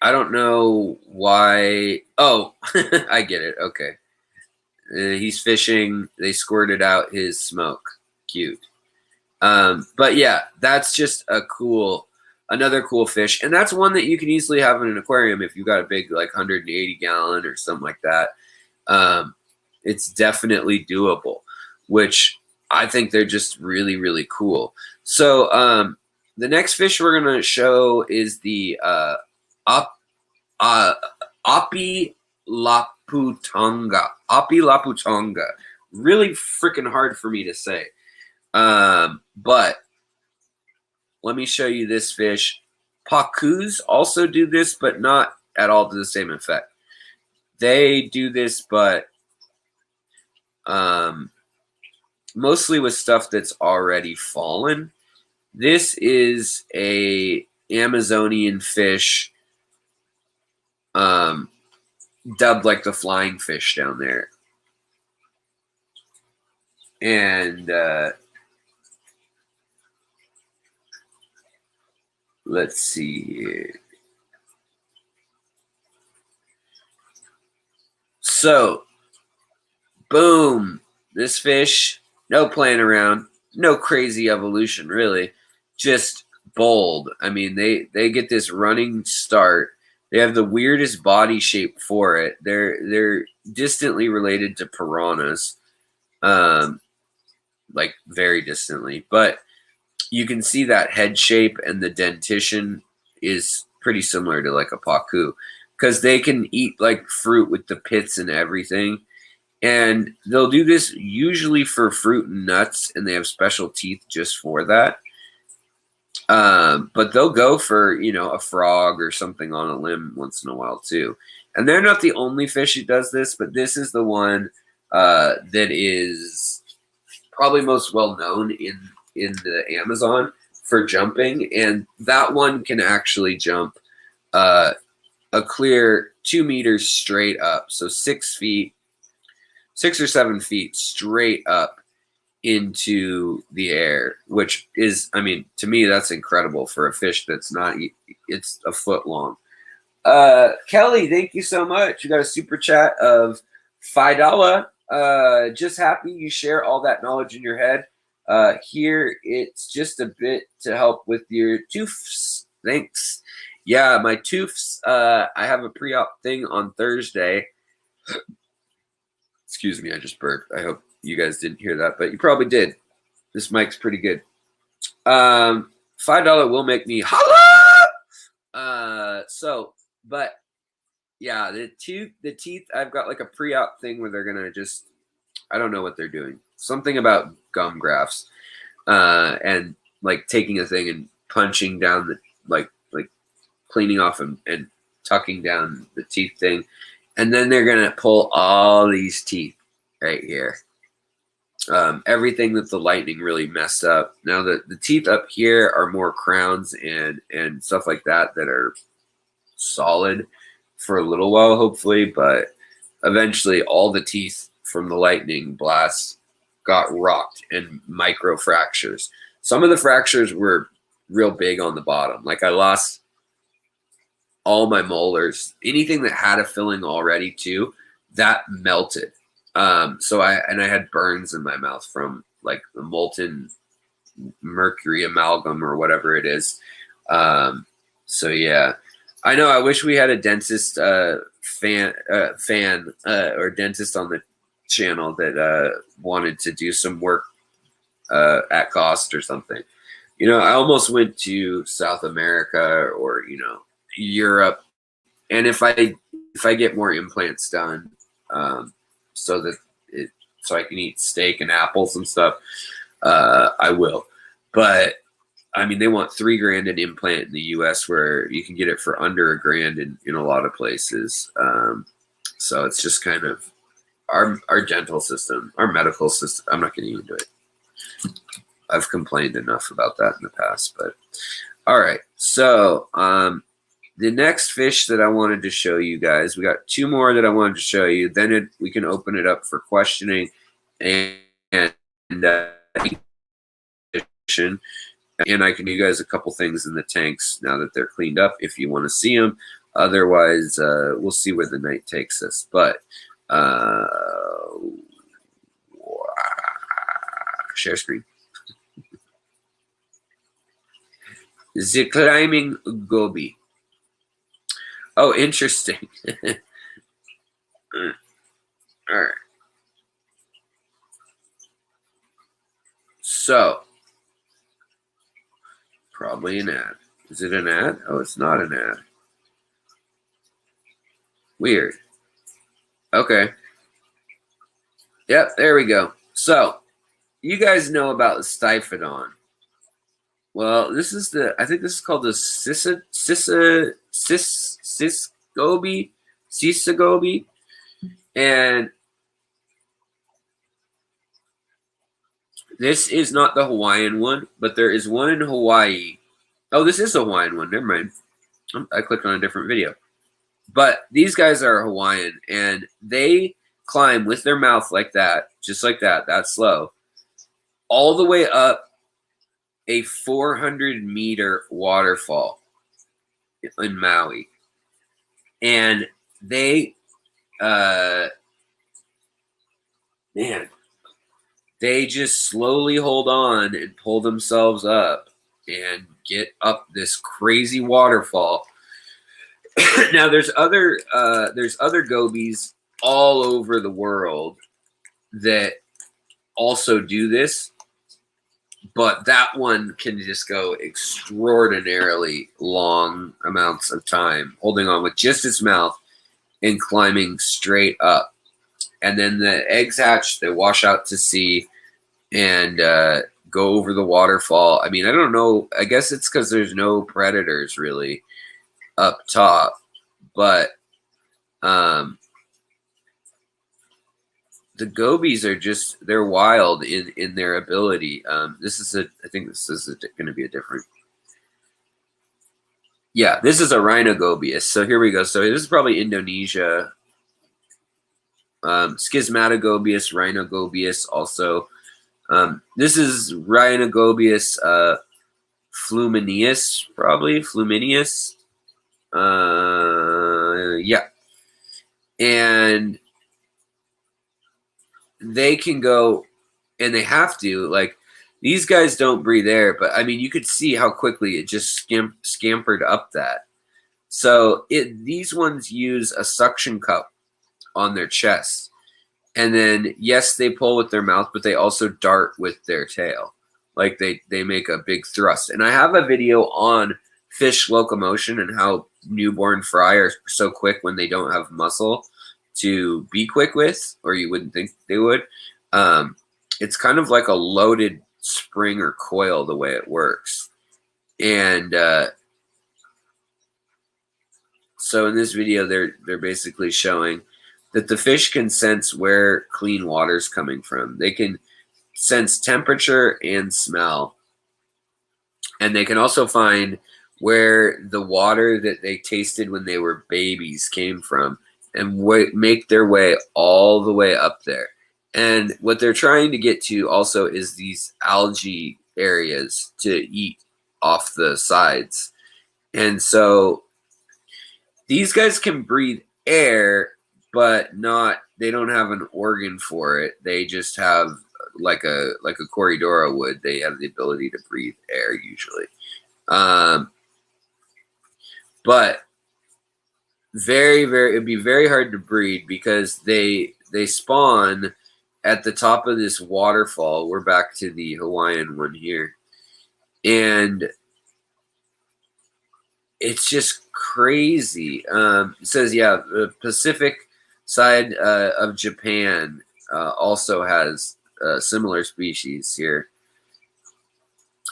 don't know why. Oh, I get it. Okay. He's fishing. They squirted out his smoke. Cute. But yeah, that's just another cool fish. And that's one that you can easily have in an aquarium if you've got a big, like 180 gallon or something like that. It's definitely doable, which I think they're just really, really cool. So, the next fish we're going to show is the Api laputanga. Api laputanga. Really freaking hard for me to say. But let me show you this fish. Pacus also do this, but not at all to the same effect. They do this, but mostly with stuff that's already fallen. This is a Amazonian fish, dubbed like the flying fish down there. And let's see here. So, boom, this fish, no playing around, no crazy evolution really, just bold. I mean, they get this running start. They have the weirdest body shape for it. They're distantly related to piranhas, like very distantly. But you can see that head shape, and the dentition is pretty similar to like a pacu, because they can eat like fruit with the pits and everything. And they'll do this usually for fruit and nuts, and they have special teeth just for that. But they'll go for, you know, a frog or something on a limb once in a while too. And they're not the only fish who does this, but this is the one that is probably most well known in the Amazon for jumping. And that one can actually jump a clear 2 meters straight up. So 6 or 7 feet straight up into the air, which is, I mean, to me, that's incredible for a fish that's not, it's a foot long. Kelly, thank you so much. You got a super chat of $5. Just happy you share all that knowledge in your head. Here, it's just a bit to help with your tooths. Thanks. Yeah, my tooths, I have a pre-op thing on Thursday. Excuse me, I just burped. I hope you guys didn't hear that, but you probably did. This mic's pretty good. $5 will make me holla. But yeah, the teeth, I've got like a pre-op thing where they're gonna just, I don't know what they're doing. Something about gum grafts, and like taking a thing and punching down the like cleaning off and tucking down the teeth thing, and then they're gonna pull all these teeth right here. Everything that the lightning really messed up. Now the teeth up here are more crowns and stuff like that are solid for a little while, hopefully, but eventually all the teeth from the lightning blast got rocked and micro fractures. Some of the fractures were real big on the bottom. Like I lost all my molars. Anything that had a filling already too, that melted. So I had burns in my mouth from like the molten mercury amalgam or whatever it is. So yeah, I know. I wish we had a dentist fan or dentist on the channel that wanted to do some work at cost or something. You know, I almost went to South America or, you know, Europe, and if I get more implants done, so I can eat steak and apples and stuff, I will. But I mean, they want $3,000 an implant in the U.S. where you can get it for under $1,000 in a lot of places. So it's just kind of our dental system, our medical system. I'm not getting into it. I've complained enough about that in the past, but all right. So the next fish that I wanted to show you guys, we got 2 more that I wanted to show you. Then we can open it up for questioning and I can do you guys a couple things in the tanks now that they're cleaned up if you want to see them. Otherwise, we'll see where the night takes us. But share screen. The climbing goby. Oh, interesting. All right. So, probably an ad. Is it an ad? Oh, it's not an ad. Weird. Okay. Yep, there we go. So, you guys know about the Stiphodon. Well, this is I think this is called the goby, sisa goby, and this is not the Hawaiian one, but there is one in Hawaii. Oh, this is the Hawaiian one. Never mind. I clicked on a different video. But these guys are Hawaiian, and they climb with their mouth like that, just like that, that slow, all the way up a 400-meter waterfall in Maui. And they, man, they just slowly hold on and pull themselves up and get up this crazy waterfall. Now there's other gobies all over the world that also do this, but that one can just go extraordinarily long amounts of time, holding on with just its mouth and climbing straight up. And then the eggs hatch, they wash out to sea and go over the waterfall. I mean, I don't know. I guess it's because there's no predators really up top, but the gobies are just, they're wild in their ability. This is I think this is going to be a different, yeah, this is a rhinogobius. So here we go. So this is probably Indonesia. Schismatogobius, rhinogobius also. This is rhinogobius flumineus, probably flumineus. Yeah, and they can go, and they have to, like, these guys don't breathe air, but I mean, you could see how quickly it just scampered up that. So these ones use a suction cup on their chest, and then yes, they pull with their mouth, but they also dart with their tail. Like they make a big thrust. And I have a video on fish locomotion and how newborn fry are so quick when they don't have muscle to be quick with, or you wouldn't think they would. It's kind of like a loaded spring or coil the way it works. And so in this video, they're basically showing that the fish can sense where clean water is coming from. They can sense temperature and smell. And they can also find where the water that they tasted when they were babies came from and make their way all the way up there. And what they're trying to get to also is these algae areas to eat off the sides. And so these guys can breathe air, but they don't have an organ for it. They just have like a Corydora would. They have the ability to breathe air usually. But it'd be very hard to breed because they spawn at the top of this waterfall. We're back to the Hawaiian one here. And it's just crazy. It says, yeah, the Pacific side of Japan also has similar species here.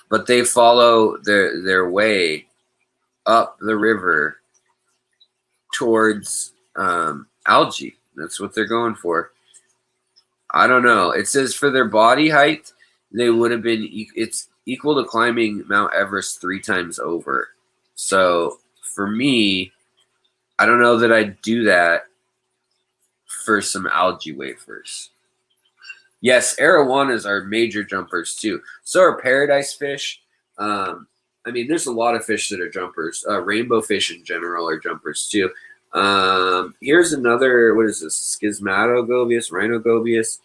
But they follow their way up the river towards algae. That's what they're going for. I don't know. It says for their body height, they would have been, it's equal to climbing Mount Everest 3 times over. So for me, I don't know that I'd do that for some algae wafers. Yes, arowanas are major jumpers too. So are paradise fish. I mean, there's a lot of fish that are jumpers. Rainbow fish in general are jumpers too. Here's another, what is this? Schismatogobius, rhinogobius.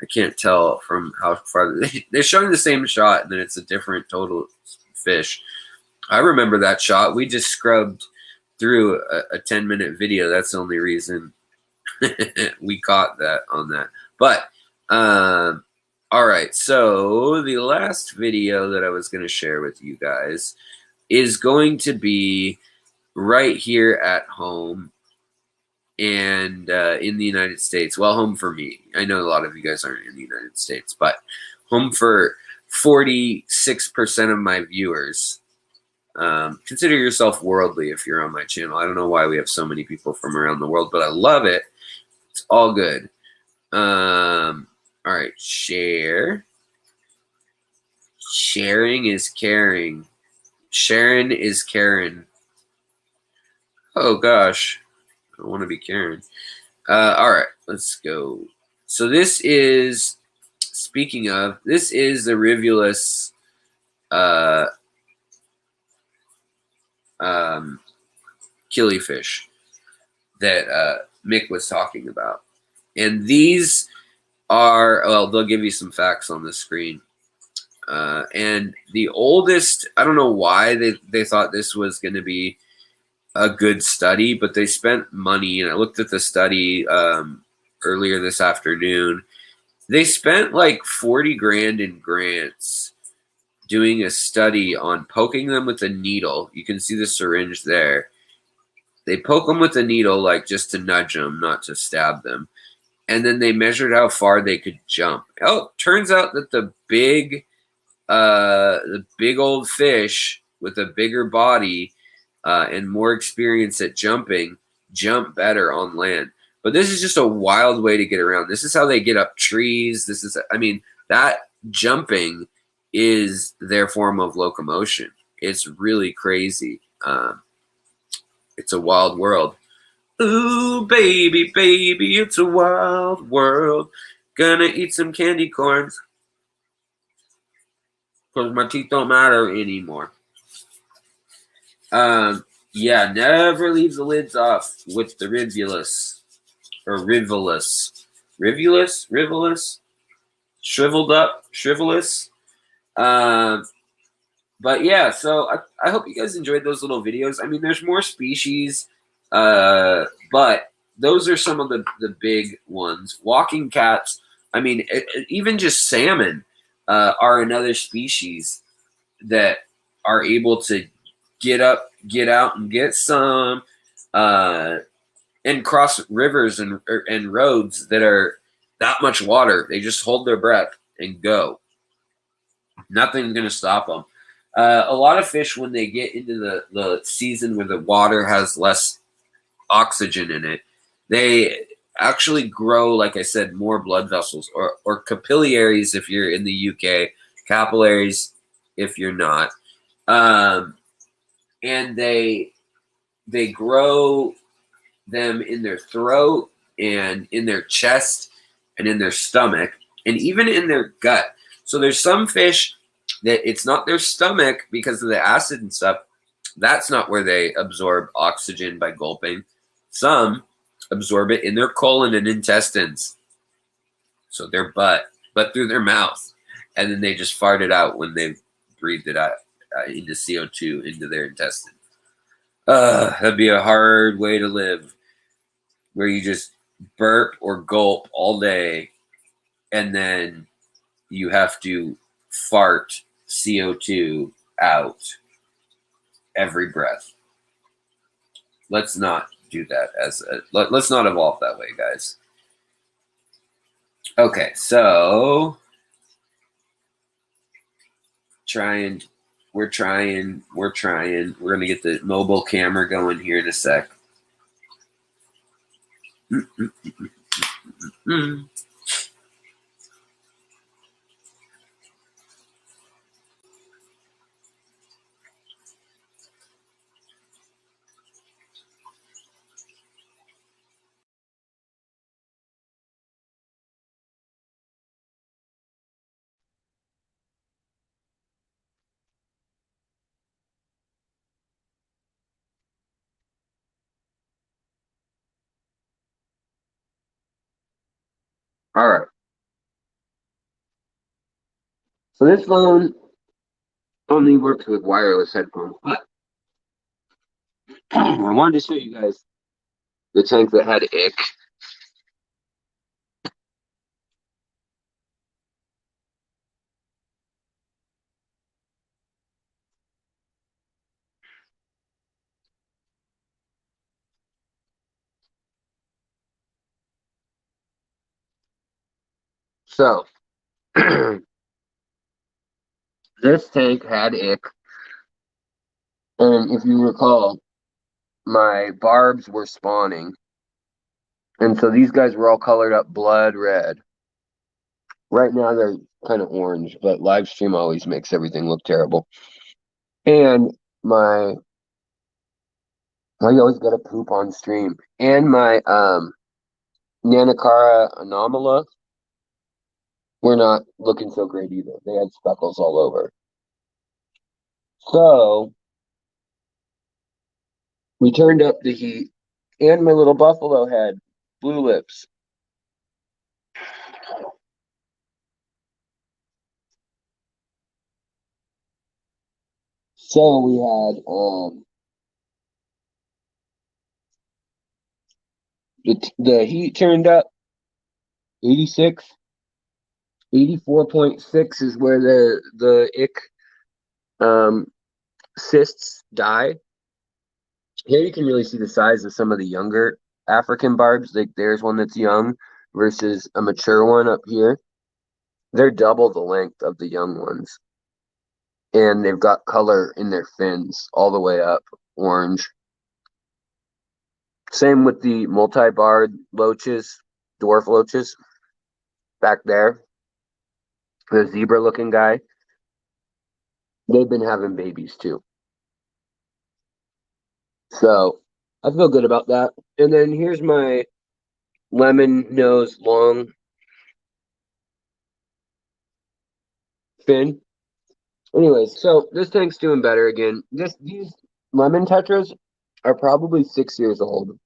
I can't tell from how far. They're showing the same shot, and then it's a different total fish. I remember that shot. We just scrubbed through a 10-minute video. That's the only reason we caught that on that. But, all right. So the last video that I was going to share with you guys is going to be right here at home and in the United States. Well, home for me. I know a lot of you guys aren't in the United States, but home for 46% of my viewers. Consider yourself worldly if you're on my channel. I don't know why we have so many people from around the world, but I love it. It's all good. All right, share. Sharing is caring. Sharon is Karen. Oh gosh, I want to be Karen. All right, let's go. So this is, speaking of, this is the Rivulus killifish that Mick was talking about. And these are, well, they'll give you some facts on the screen. And the oldest, I don't know why they thought this was going to be a good study, but they spent money, and I looked at the study earlier this afternoon. They spent like 40 grand in grants doing a study on poking them with a needle. You can see the syringe there. They poke them with a needle, like just to nudge them, not to stab them. And then they measured how far they could jump. Oh, turns out that the big old fish with a bigger body and more experience at jumping jump better on land. But this is just a wild way to get around. This is how they get up trees. This is, I mean, that jumping is their form of locomotion. It's really crazy. It's a wild world. Ooh, baby, baby, it's a wild world. Gonna eat some candy corns because my teeth don't matter anymore. Yeah, never leave the lids off with the Rivulus. Or Rivulus. Rivulus? Rivulus? Shriveled up? Shrivelus? But yeah, so I hope you guys enjoyed those little videos. I mean, there's more species, but those are some of the big ones. Walking cats, I mean, even just salmon are another species that are able to get up, get out, and get some, and cross rivers and roads that are that much water. They just hold their breath and go. Nothing's going to stop them. A lot of fish, when they get into the season where the water has less oxygen in it, they actually grow, like I said, more blood vessels or capillaries if you're in the UK, capillaries if you're not. And they grow them in their throat and in their chest and in their stomach and even in their gut. So there's some fish that it's not their stomach because of the acid and stuff. That's not where they absorb oxygen by gulping. Some absorb it in their colon and intestines. So their butt, but through their mouth. And then they just fart it out when they breathed it out into CO2 into their intestine. That'd be a hard way to live, where you just burp or gulp all day and then you have to fart CO2 out every breath. Let's not do that let's not evolve that way, guys. Okay, so we're trying. We're gonna get the mobile camera going here in a sec. All right. So this phone only works with wireless headphones, but I wanted to show you guys the tank that had ick. So this tank had ick, And if you recall, my barbs were spawning. And so these guys were all colored up blood red. Right now they're kind of orange, but live stream always makes everything look terrible. And my I always gotta poop on stream. And my Nanocara anomala were not looking so great either. They had speckles all over. So we turned up the heat, and my little buffalo had blue lips. So we had the heat turned up 86, 84.6 is where the ick cysts die. Here you can really see the size of some of the younger African barbs. Like there's one that's young versus a mature one up here. They're double the length of the young ones. And they've got color in their fins all the way up, orange. Same with the multi-barred loaches, dwarf loaches back there. The zebra-looking guy. They've been having babies too. So I feel good about that. And then here's my lemon nose long fin. Anyways, so this tank's doing better again. These lemon tetras are probably 6 years old.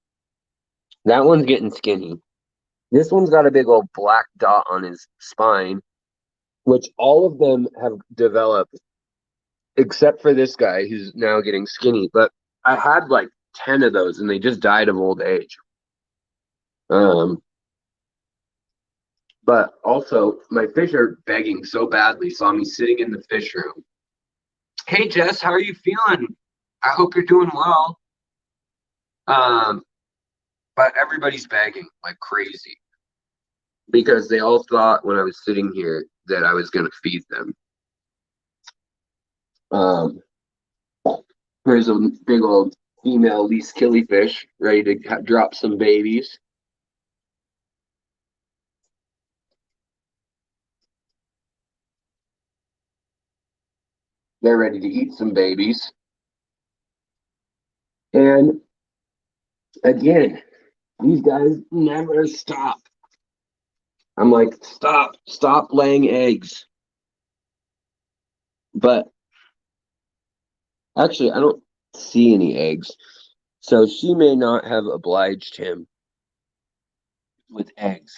That one's getting skinny. This one's got a big old black dot on his spine, which all of them have developed, except for this guy who's now getting skinny. But I had like 10 of those, and they just died of old age. But also, my fish are begging so badly. Saw me sitting in the fish room. Hey, Jess, how are you feeling? I hope you're doing well. Um, but everybody's begging like crazy because they all thought when I was sitting here that I was going to feed them. Um, There's a big old female least killifish ready to drop some babies. They're ready to eat some babies. And again, these guys never stop. I'm like, stop laying eggs. But actually, I don't see any eggs. So she may not have obliged him with eggs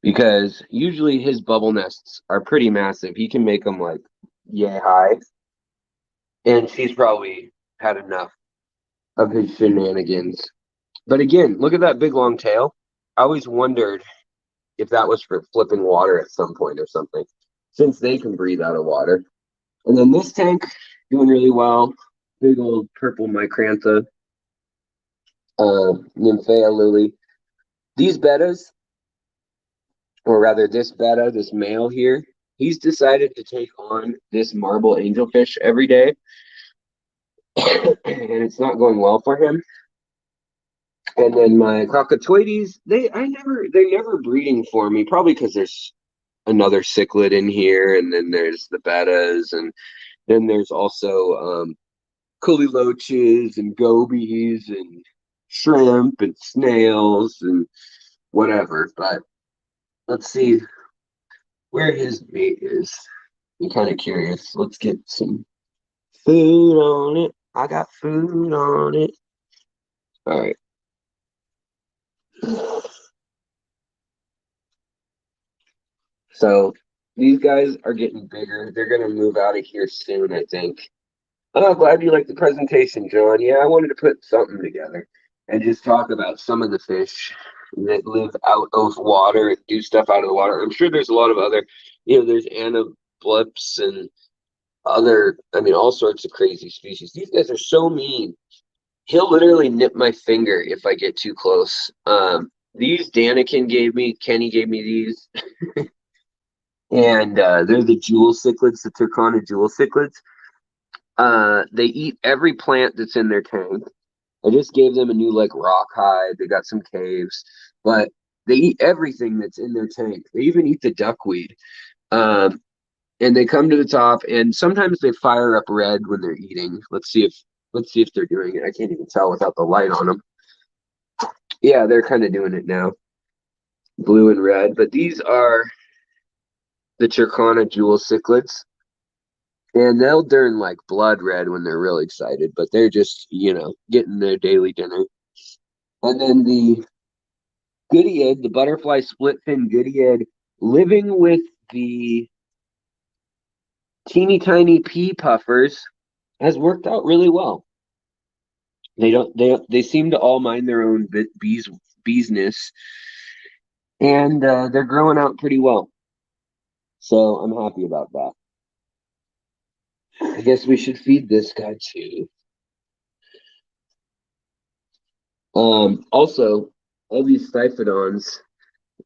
because usually his bubble nests are pretty massive. He can make them like yay high. And she's probably had enough of his shenanigans. But again, look at that big long tail. I always wondered if that was for flipping water at some point or something, since they can breathe out of water. And then this tank doing really well. Big old purple micrantha, nymphea lily. These bettas, or rather this betta, this male here, he's decided to take on this marble angelfish every day. And it's not going well for him. And then my cockatoides, they're never breeding for me, probably because there's another cichlid in here, and then there's the bettas, and then there's also culliloches and gobies and shrimp and snails and whatever. But let's see where his mate is. I'm kind of curious. Let's get some food on it. I got food on it. All right. So these guys are getting bigger. They're going to move out of here soon, I think. Oh, glad you liked the presentation, John. Yeah, I wanted to put something together and just talk about some of the fish that live out of water and do stuff out of the water. I'm sure there's a lot of other, there's anableps and other, all sorts of crazy species. These guys are so mean. He'll literally nip my finger if I get too close. These Kenny gave me these. And they're the jewel cichlids, the Turkana jewel cichlids. They eat every plant that's in their tank. I just gave them a new like rock hide. They got some caves, but they eat everything that's in their tank. They even eat the duckweed. Um, and they come to the top, and sometimes they fire up red when they're eating. Let's see if they're doing it. I can't even tell without the light on them. Yeah, they're kind of doing it now, blue and red. But these are the Chircana jewel cichlids, and they'll turn like blood red when they're real excited. But they're just getting their daily dinner. And then the Goodyead, the butterfly split fin Goodyead, living with the teeny tiny pea puffers, has worked out really well. They seem to all mind their own beesness, and they're growing out pretty well. So I'm happy about that. I guess we should feed this guy too. Also, all these Stiphodons,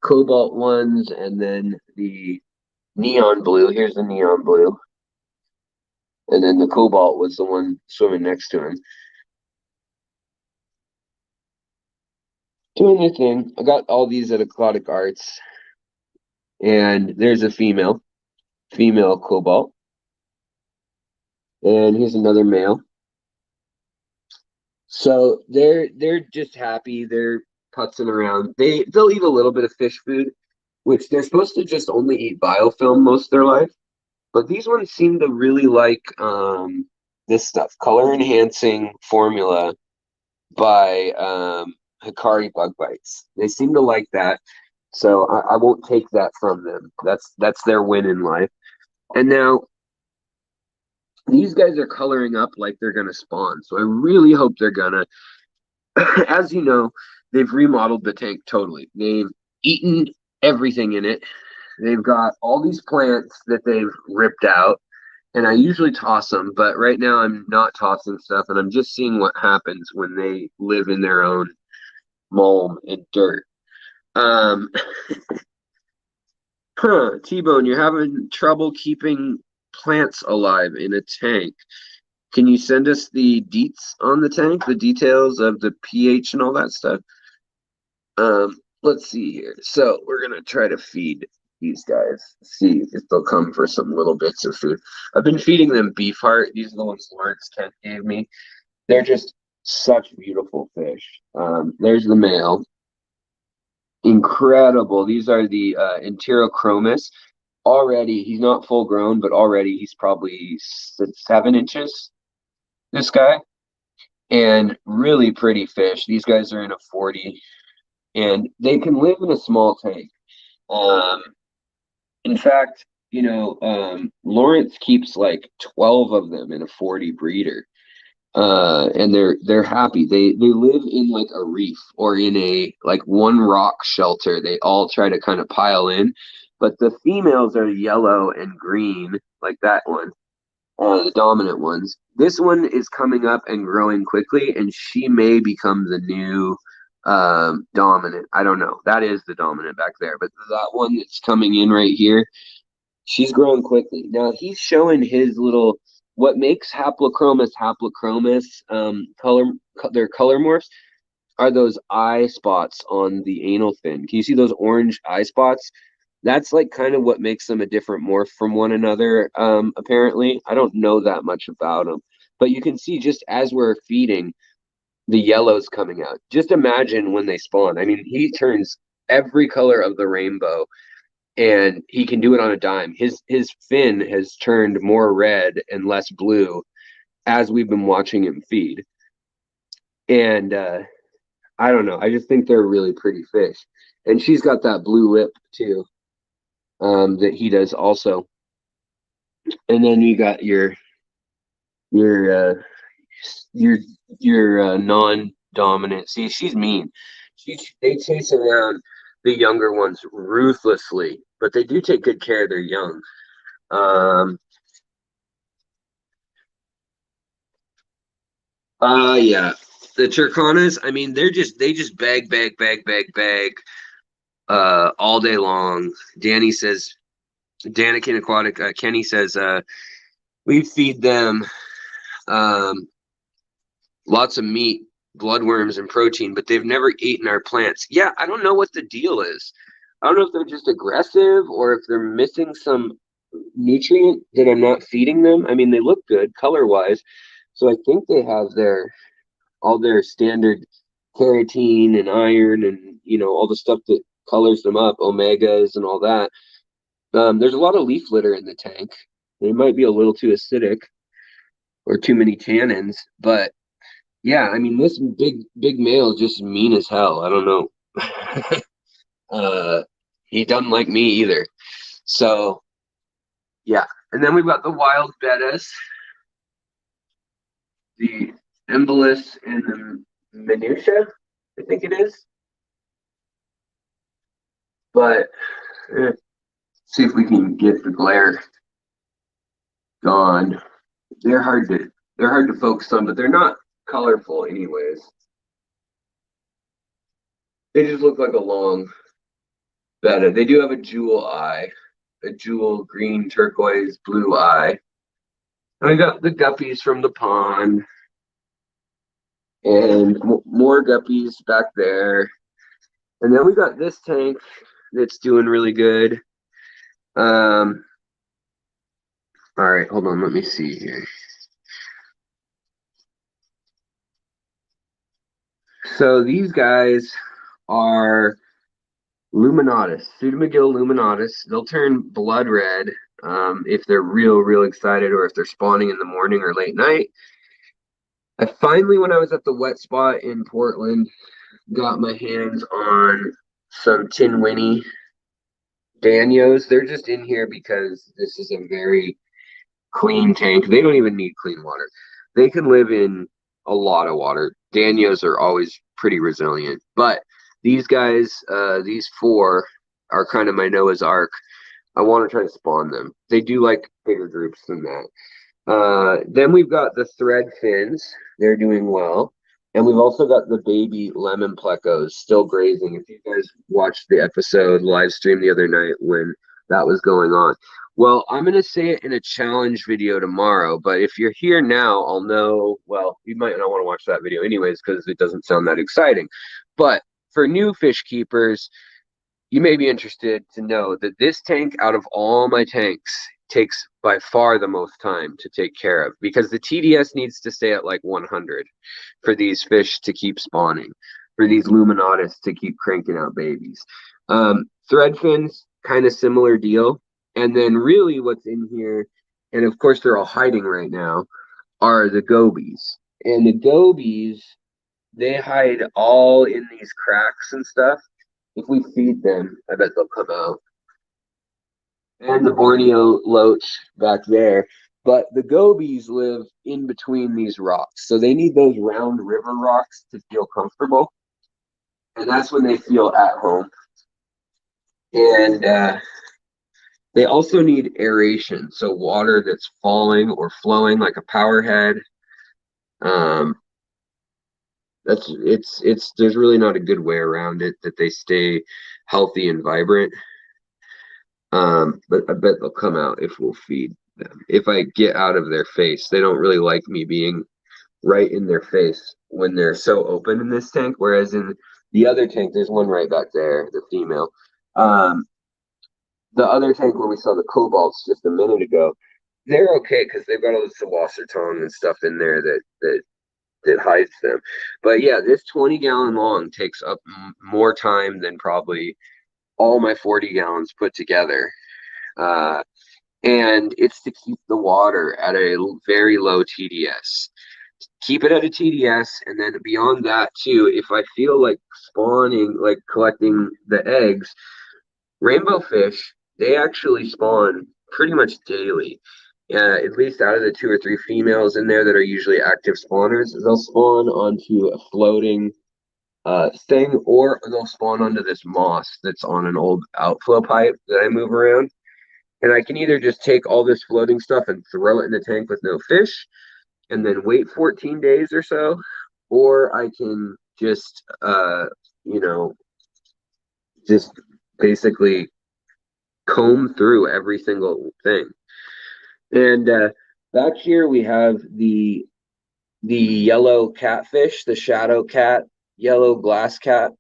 cobalt ones, and then the neon blue. Here's the neon blue. And then the cobalt was the one swimming next to him. Doing their thing. I got all these at Aquatic Arts. And there's a female cobalt. And here's another male. So they're just happy. They're putzing around. They'll eat a little bit of fish food, which they're supposed to just only eat biofilm most of their life. But these ones seem to really like this stuff, color enhancing formula by Hikari Bug Bites. They seem to like that, so I won't take that from them. That's their win in life. And now these guys are coloring up like they're gonna spawn. So I really hope they're gonna. As you know, they've remodeled the tank totally. They've eaten everything in it. They've got all these plants that they've ripped out, and I usually toss them, but right now I'm not tossing stuff, and I'm just seeing what happens when they live in their own mulm and dirt. Um, T-Bone, you're having trouble keeping plants alive in a tank. Can you send us the deets on the tank, the details of the pH and all that stuff? Let's see here. So we're gonna try to feed these guys, see if they'll come for some little bits of food. I've been feeding them beef heart. These are the ones Lawrence Kent gave me. They're just such beautiful fish. There's the male. Incredible. These are the Enterochromis. Already, he's not full grown, but already he's probably 7 inches, this guy. And really pretty fish. These guys are in a 40, and they can live in a small tank. In fact, Lawrence keeps like 12 of them in a 40 breeder. And they're happy. They live in like a reef or in a like one rock shelter. They all try to kind of pile in, but the females are yellow and green, like that one, the dominant ones. This one is coming up and growing quickly, and she may become the new dominant. I don't know. That is the dominant back there, but that one that's coming in right here, she's growing quickly. Now he's showing his little what makes haplochromous color. Their color morphs are those eye spots on the anal fin. Can you see those orange eye spots? That's like kind of what makes them a different morph from one another. Apparently, I don't know that much about them, but you can see just as we're feeding, the yellow's coming out. Just imagine when they spawn. I mean, he turns every color of the rainbow, and he can do it on a dime. His fin has turned more red and less blue as we've been watching him feed. And I don't know. I just think they're really pretty fish. And she's got that blue lip too, that he does also. And then you got your non-dominant. See, she's mean. They chase around the younger ones ruthlessly, but they do take good care of their young. Yeah. The Turcanas, I mean, they just beg all day long. Danikin Aquatic, Kenny says we feed them lots of meat, bloodworms, and protein, but they've never eaten our plants. Yeah, I don't know what the deal is. I don't know if they're just aggressive or if they're missing some nutrient that I'm not feeding them. I mean, they look good color-wise, so I think they have all their standard carotene and iron and all the stuff that colors them up, omegas and all that. There's a lot of leaf litter in the tank. It might be a little too acidic or too many tannins, but yeah, I mean, this big male is just mean as hell. I don't know. He doesn't like me either. So yeah, and then we've got the wild bettas, the embolus and the minutia, I think it is. But see if we can get the glare gone. They're hard to focus on, but they're not colorful anyways. They just look like a long betta. They do have a jewel eye, a jewel green, turquoise, blue eye. And I got the guppies from the pond, and more guppies back there. And then we got this tank that's doing really good. All right, hold on, let me see here. So these guys are Luminatus, Pseudomagil luminatus. They'll turn blood red if they're real excited, or if they're spawning in the morning or late night. I finally, when I was at the wet spot in Portland, got my hands on some Tin Winnie Danios. They're just in here because this is a very clean tank. They don't even need clean water. They can live in a lot of water. Danios are always pretty resilient, but these guys, these four, are kind of my Noah's Ark. I want to try to spawn them. They do like bigger groups than that. Then we've got the thread fins. They're doing well. And we've also got the baby lemon plecos still grazing. If you guys watched the episode live stream the other night when that was going on. Well, I'm going to say it in a challenge video tomorrow, but if you're here now, I'll know. Well, you might not want to watch that video anyways because it doesn't sound that exciting. But for new fish keepers, you may be interested to know that this tank, out of all my tanks, takes by far the most time to take care of, because the TDS needs to stay at like 100 for these fish to keep spawning, for these luminatus to keep cranking out babies. Thread fins, kind of similar deal. And then really what's in here, and of course they're all hiding right now, are the gobies. And the gobies, they hide all in these cracks and stuff. If we feed them, I bet they'll come out. And the Borneo loach back there. But the gobies live in between these rocks. So they need those round river rocks to feel comfortable. And that's when they feel at home. And they also need aeration. So water that's falling or flowing like a power head. There's really not a good way around it that they stay healthy and vibrant. But I bet they'll come out if we'll feed them. If I get out of their face, they don't really like me being right in their face when they're so open in this tank. Whereas in the other tank, there's one right back there, the female. The other tank where we saw the cobalts just a minute ago, they're okay because they've got all the Wasserton and stuff in there that hides them. But yeah, this 20-gallon long takes up more time than probably all my 40 gallons put together. And it's to keep the water at a very low TDS. Keep it at a TDS, and then beyond that too, if I feel like spawning, like collecting the eggs, rainbow fish, they actually spawn pretty much daily. At least out of the 2 or 3 females in there that are usually active spawners, they'll spawn onto a floating thing, or they'll spawn onto this moss that's on an old outflow pipe that I move around. And I can either just take all this floating stuff and throw it in the tank with no fish and then wait 14 days or so, or I can just just basically comb through every single thing. And back here we have the the yellow catfish, the shadow cat, yellow glass cat,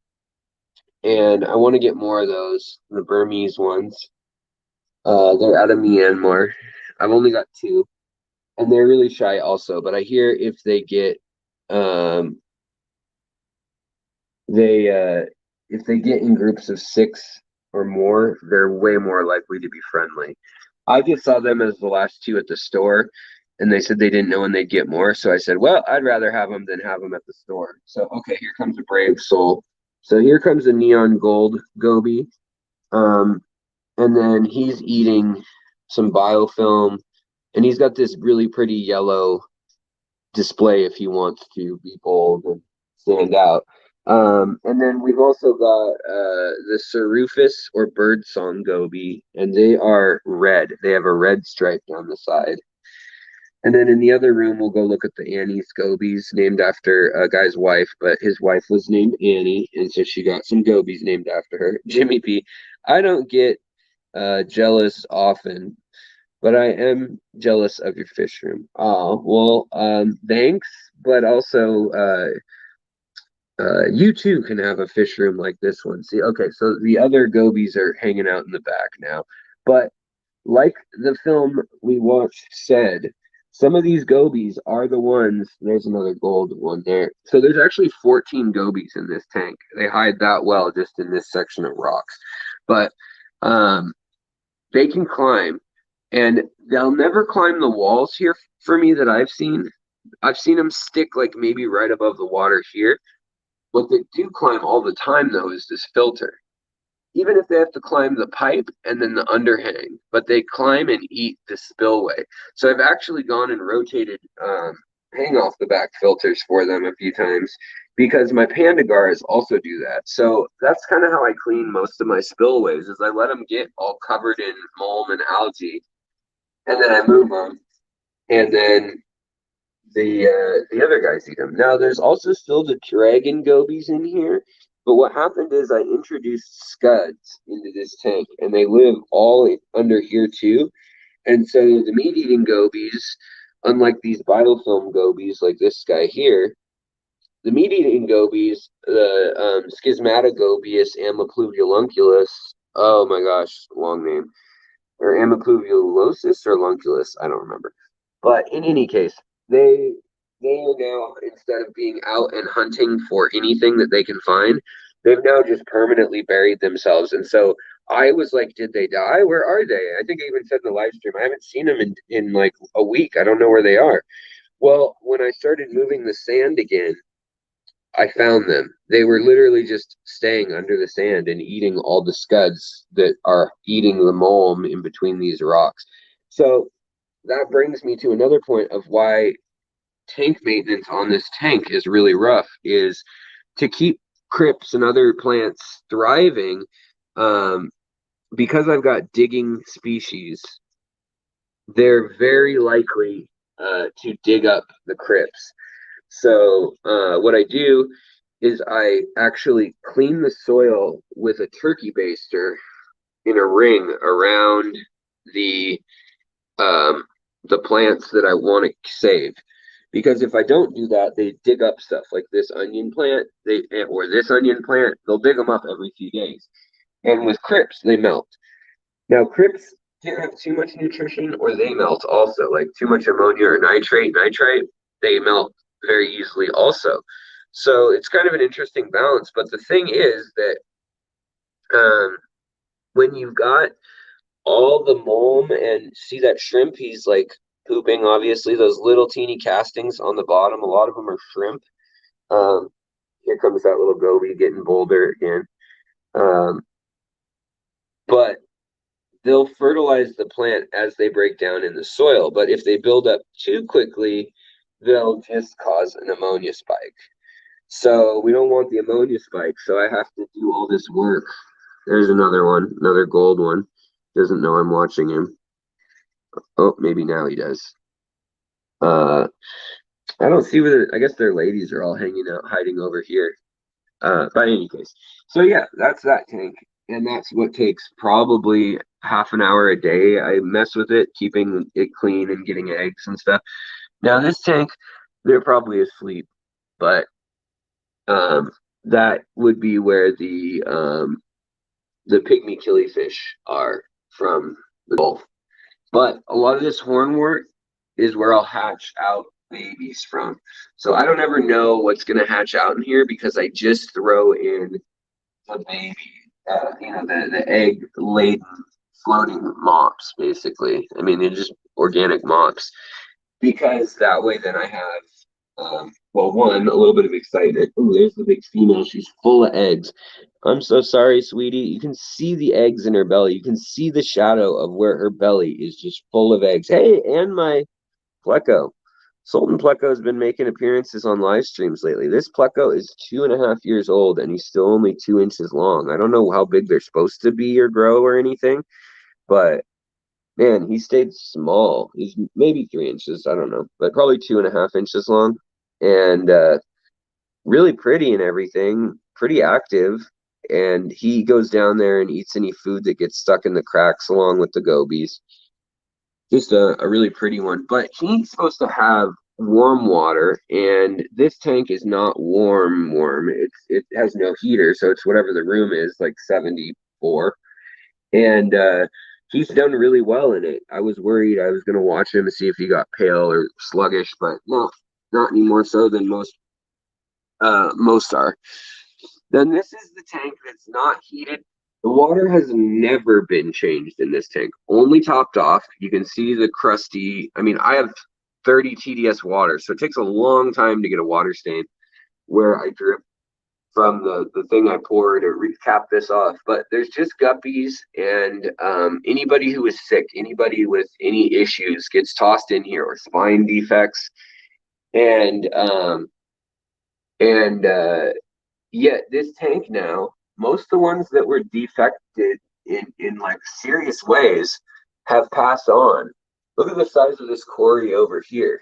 and I want to get more of those, the Burmese ones. They're out of Myanmar. I've only got two, and they're really shy also. But I hear um, they if they get in groups of six or more, they're way more likely to be friendly. I just saw them as the last two at the store, and they said they didn't know when they'd get more. So I said, well, I'd rather have them than have them at the store. So okay, here comes a brave soul. So here comes a neon gold goby. Um, and then he's eating some biofilm, and he's got this really pretty yellow display if he wants to be bold and stand out. And then we've also got the Cerufus or birdsong goby, and they are red. They have a red stripe down the side. And then in the other room, we'll go look at the Annie gobies, named after a guy's wife, but his wife was named Annie, and so she got some gobies named after her. Jimmy P. I don't get jealous often, but I am jealous of your fish room. Oh, well, thanks, but also you too can have a fish room like this one. See, okay, so the other gobies are hanging out in the back now, but like the film we watched said, some of these gobies are the ones. There's another gold one there. So there's actually 14 gobies in this tank. They hide that well just in this section of rocks, but um, they can climb, and they'll never climb the walls here for me that I've seen. I've seen them stick like maybe right above the water here. What they do climb all the time though is this filter. Even if they have to climb the pipe and then the underhang, but they climb and eat the spillway. So I've actually gone and rotated hang off the back filters for them a few times because my pandagars also do that. So that's kind of how I clean most of my spillways is I let them get all covered in mulm and algae, and then I move them, and then the other guys eat them. Now there's also still the dragon gobies in here, but what happened is I introduced scuds into this tank, and they live all under here too. And so the meat-eating gobies, unlike these biofilm gobies like this guy here, the meat-eating gobies, the Schismatogobius ampluvulunculus. Oh my gosh, long name. Or ampluvulus or lunculus, I don't remember. But in any case, they they are now, instead of being out and hunting for anything that they can find, they've now just permanently buried themselves. And so I was like, did they die? Where are they? I think I even said in the live stream, I haven't seen them in like a week. I don't know where they are. Well, when I started moving the sand again, I found them. They were literally just staying under the sand and eating all the scuds that are eating the mulm in between these rocks. So that brings me to another point of why tank maintenance on this tank is really rough, is to keep crypts and other plants thriving. Um, because I've got digging species, they're very likely to dig up the crypts. So what I do is I actually clean the soil with a turkey baster in a ring around the um, the plants that I want to save. Because if I don't do that, they dig up stuff like this onion plant, or this onion plant. They'll dig them up every few days. And with crypts, they melt. Now, crypts can have too much nutrition, or they melt also. Like too much ammonia or nitrite, they melt very easily also. So it's kind of an interesting balance. But the thing is that when you've got all the mulm and see that shrimp, he's like pooping, obviously, those little teeny castings on the bottom. A lot of them are shrimp. Um, Here comes that little goby getting bolder again. Um, but they'll fertilize the plant as they break down in the soil. But if they build up too quickly, they'll just cause an ammonia spike. So we don't want the ammonia spike. So I have to do all this work. There's another one, another gold one. Doesn't know I'm watching him. Oh, maybe now he does. I don't see whether, I guess their ladies are all hanging out, hiding over here. But in any case, so yeah, that's that tank, and that's what takes probably half an hour a day. I mess with it, keeping it clean and getting eggs and stuff. Now this tank, They're probably asleep, but that would be where the pygmy killifish are from the Gulf. But a lot of this hornwort is where I'll hatch out babies from. So I don't ever know what's going to hatch out in here because I just throw in the baby, the egg laden floating mops, basically. I mean, they're just organic mops because that way then I have, well, one, a little bit of excitement. Oh, there's the big female. She's full of eggs. I'm so sorry, sweetie. You can see the eggs in her belly. You can see the shadow of where her belly is just full of eggs. Hey, and my pleco. Sultan Pleco has been making appearances on live streams lately. This Pleco is 2.5 years old and he's still only 2 inches long. I don't know how big they're supposed to be or grow or anything, but man, he stayed small. He's maybe 3 inches, I don't know, but probably 2.5 inches long, and really pretty and everything, pretty active. And he goes down there and eats any food that gets stuck in the cracks along with the gobies. Just a really pretty one. But he's supposed to have warm water, and this tank is not warm. It has no heater, so it's whatever the room is, like 74. And he's done really well in it. I was worried I was going to watch him and see if he got pale or sluggish, but no, not any more so than most are. Then this is the tank that's not heated. The water has never been changed in this tank, only topped off. You can see the crusty. I mean, I have 30 TDS water, so it takes a long time to get a water stain where I drip from the thing I poured to recap this off. But there's just guppies, and anybody who is sick, anybody with any issues gets tossed in here, or spine defects, and yet this tank now, most of the ones that were defected in like serious ways have passed on. Look at the size of this Corey over here.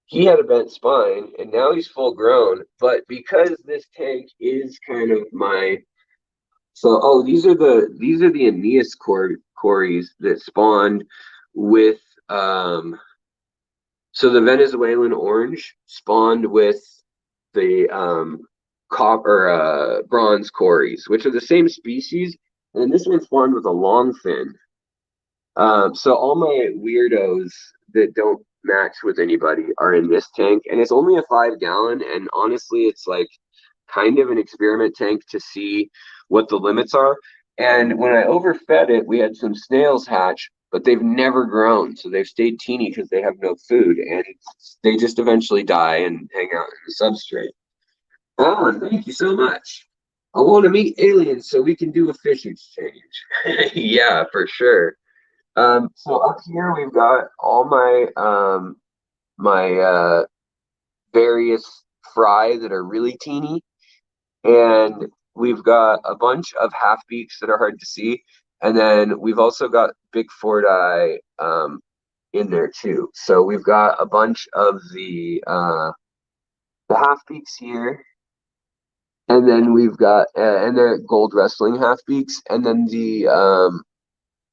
He had a bent spine and now he's full grown, but because this tank is kind of my, so these are the Aeneas Corys that spawned with so the Venezuelan orange spawned with the copper bronze Corys, which are the same species, and this one spawned with a long fin. So all my weirdos that don't match with anybody are in this tank, and it's only a 5 gallon. And honestly, it's like kind of an experiment tank to see what the limits are. And when I overfed it, we had some snails hatch, but they've never grown, so they've stayed teeny because they have no food, and they just eventually die and hang out in the substrate. Alan, thank you so much. I want to meet aliens so we can do a fish exchange. Yeah, for sure. So up here we've got all my various fry that are really teeny, and we've got a bunch of half beaks that are hard to see, and then we've also got big forti in there too. So we've got a bunch of the half beaks here, and then we've got and they're gold wrestling half beaks, and then the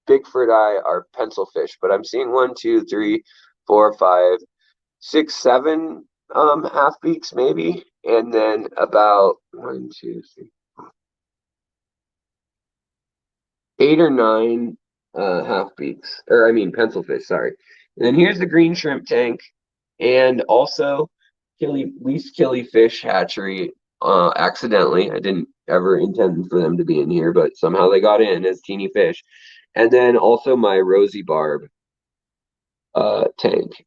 Bigford eye are pencil fish, but I'm seeing 1, 2, 3, 4, 5, 6, 7 half beaks maybe, and then about 1, 2, 3, 8 or 9 half beaks, or I mean pencil fish. Sorry. And then here's the green shrimp tank, and also least killifish hatchery. Accidentally, I didn't ever intend for them to be in here, but somehow they got in as teeny fish. And then also my rosy barb tank.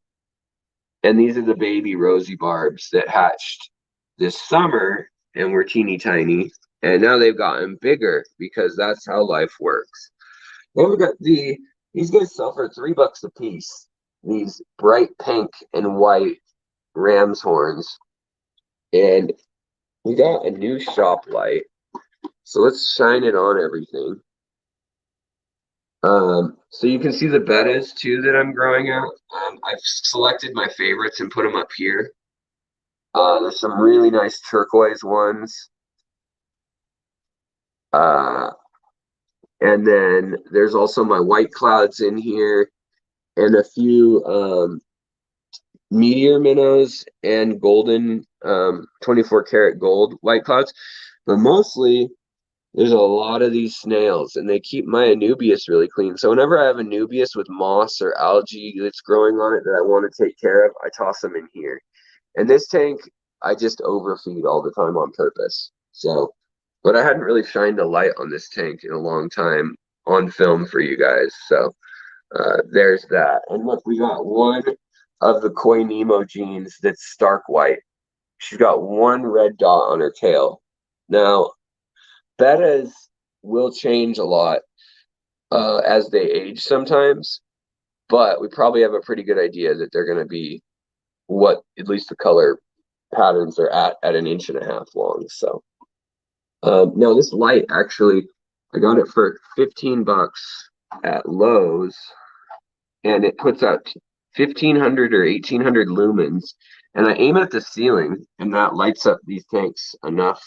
And these are the baby rosy barbs that hatched this summer and were teeny tiny. And now they've gotten bigger because that's how life works. Then we got these guys sell for $3 a piece. These bright pink and white ram's horns. And we got a new shop light. So let's shine it on everything. So you can see the bettas too that I'm growing out. I've selected my favorites and put them up here. There's some really nice turquoise ones. And then there's also my white clouds in here and a few meteor minnows and golden 24 karat gold white clouds, but mostly there's a lot of these snails, and they keep my anubias really clean. So whenever I have anubias with moss or algae that's growing on it that I want to take care of, I toss them in here. And this tank, I just overfeed all the time on purpose. So, but I hadn't really shined a light on this tank in a long time on film for you guys. So there's that. And look, we got one of the Koi Nemo genes that's stark white. She's got one red dot on her tail. Now, bettas will change a lot as they age sometimes, but we probably have a pretty good idea that they're going to be what at least the color patterns are at an inch and a half long. So now this light actually, I got it for 15 bucks at Lowe's, and it puts out 1500 or 1800 lumens, and I aim at the ceiling, and that lights up these tanks enough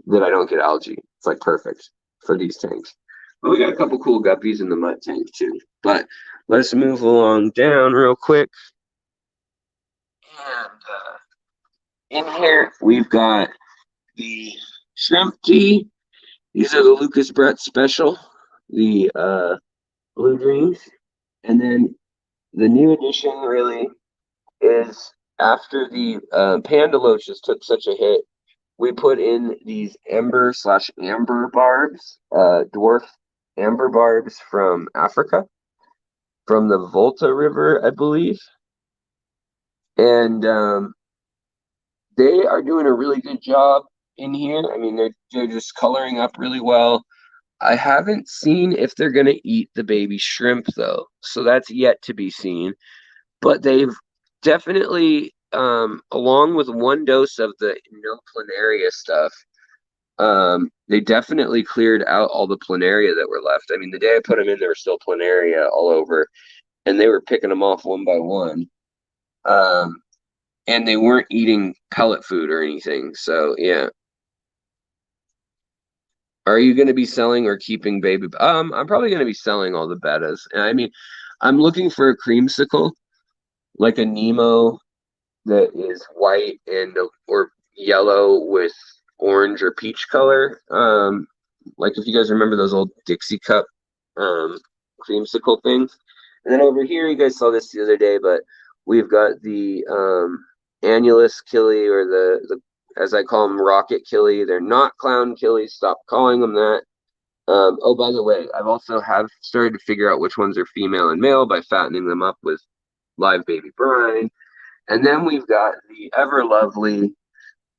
that I don't get algae. It's like perfect for these tanks. But we got a couple cool guppies in the mud tank too. But let's move along down real quick. And in here we've got the shrimp tea. These are the Lucas Brett special, the Blue Dreams. And then the new addition really is after the panda loaches took such a hit, we put in these ember/amber barbs, dwarf amber barbs from Africa, from the Volta River, I believe. And they are doing a really good job in here. I mean, they're just coloring up really well. I haven't seen if they're going to eat the baby shrimp, though. So that's yet to be seen. But they've definitely, along with one dose of the no planaria stuff, they definitely cleared out all the planaria that were left. I mean, the day I put them in, there were still planaria all over, and they were picking them off one by one. And they weren't eating pellet food or anything. So, yeah. Are you going to be selling or keeping baby? I'm probably going to be selling all the bettas. I mean, I'm looking for a creamsicle, like a Nemo that is white and or yellow with orange or peach color. Like if you guys remember those old Dixie cup creamsicle things. And then over here, you guys saw this the other day, but we've got the annulus killie, or the as I call them, rocket killie. They're not clown killies. Stop calling them that. Oh, by the way, I've also have started to figure out which ones are female and male by fattening them up with live baby brine. And then we've got the ever lovely,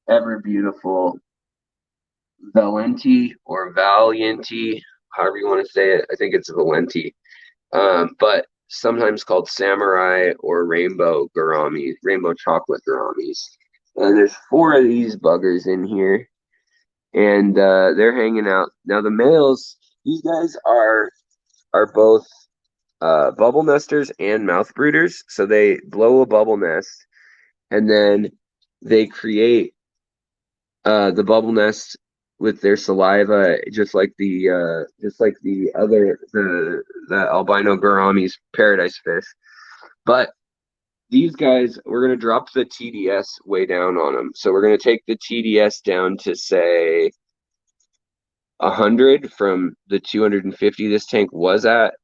ever beautiful Valenti or Valianti, however you want to say it. I think it's Valenti, but sometimes called samurai or rainbow gouramis, rainbow chocolate gouramis. And there's 4 of these buggers in here, and they're hanging out. Now the males, these guys are both bubble nesters and mouth brooders. So they blow a bubble nest, and then they create the bubble nest with their saliva, just like the other the albino gourami's paradise fish. But these guys, we're going to drop the TDS way down on them. So we're going to take the TDS down to, say, 100 from the 250 this tank was at.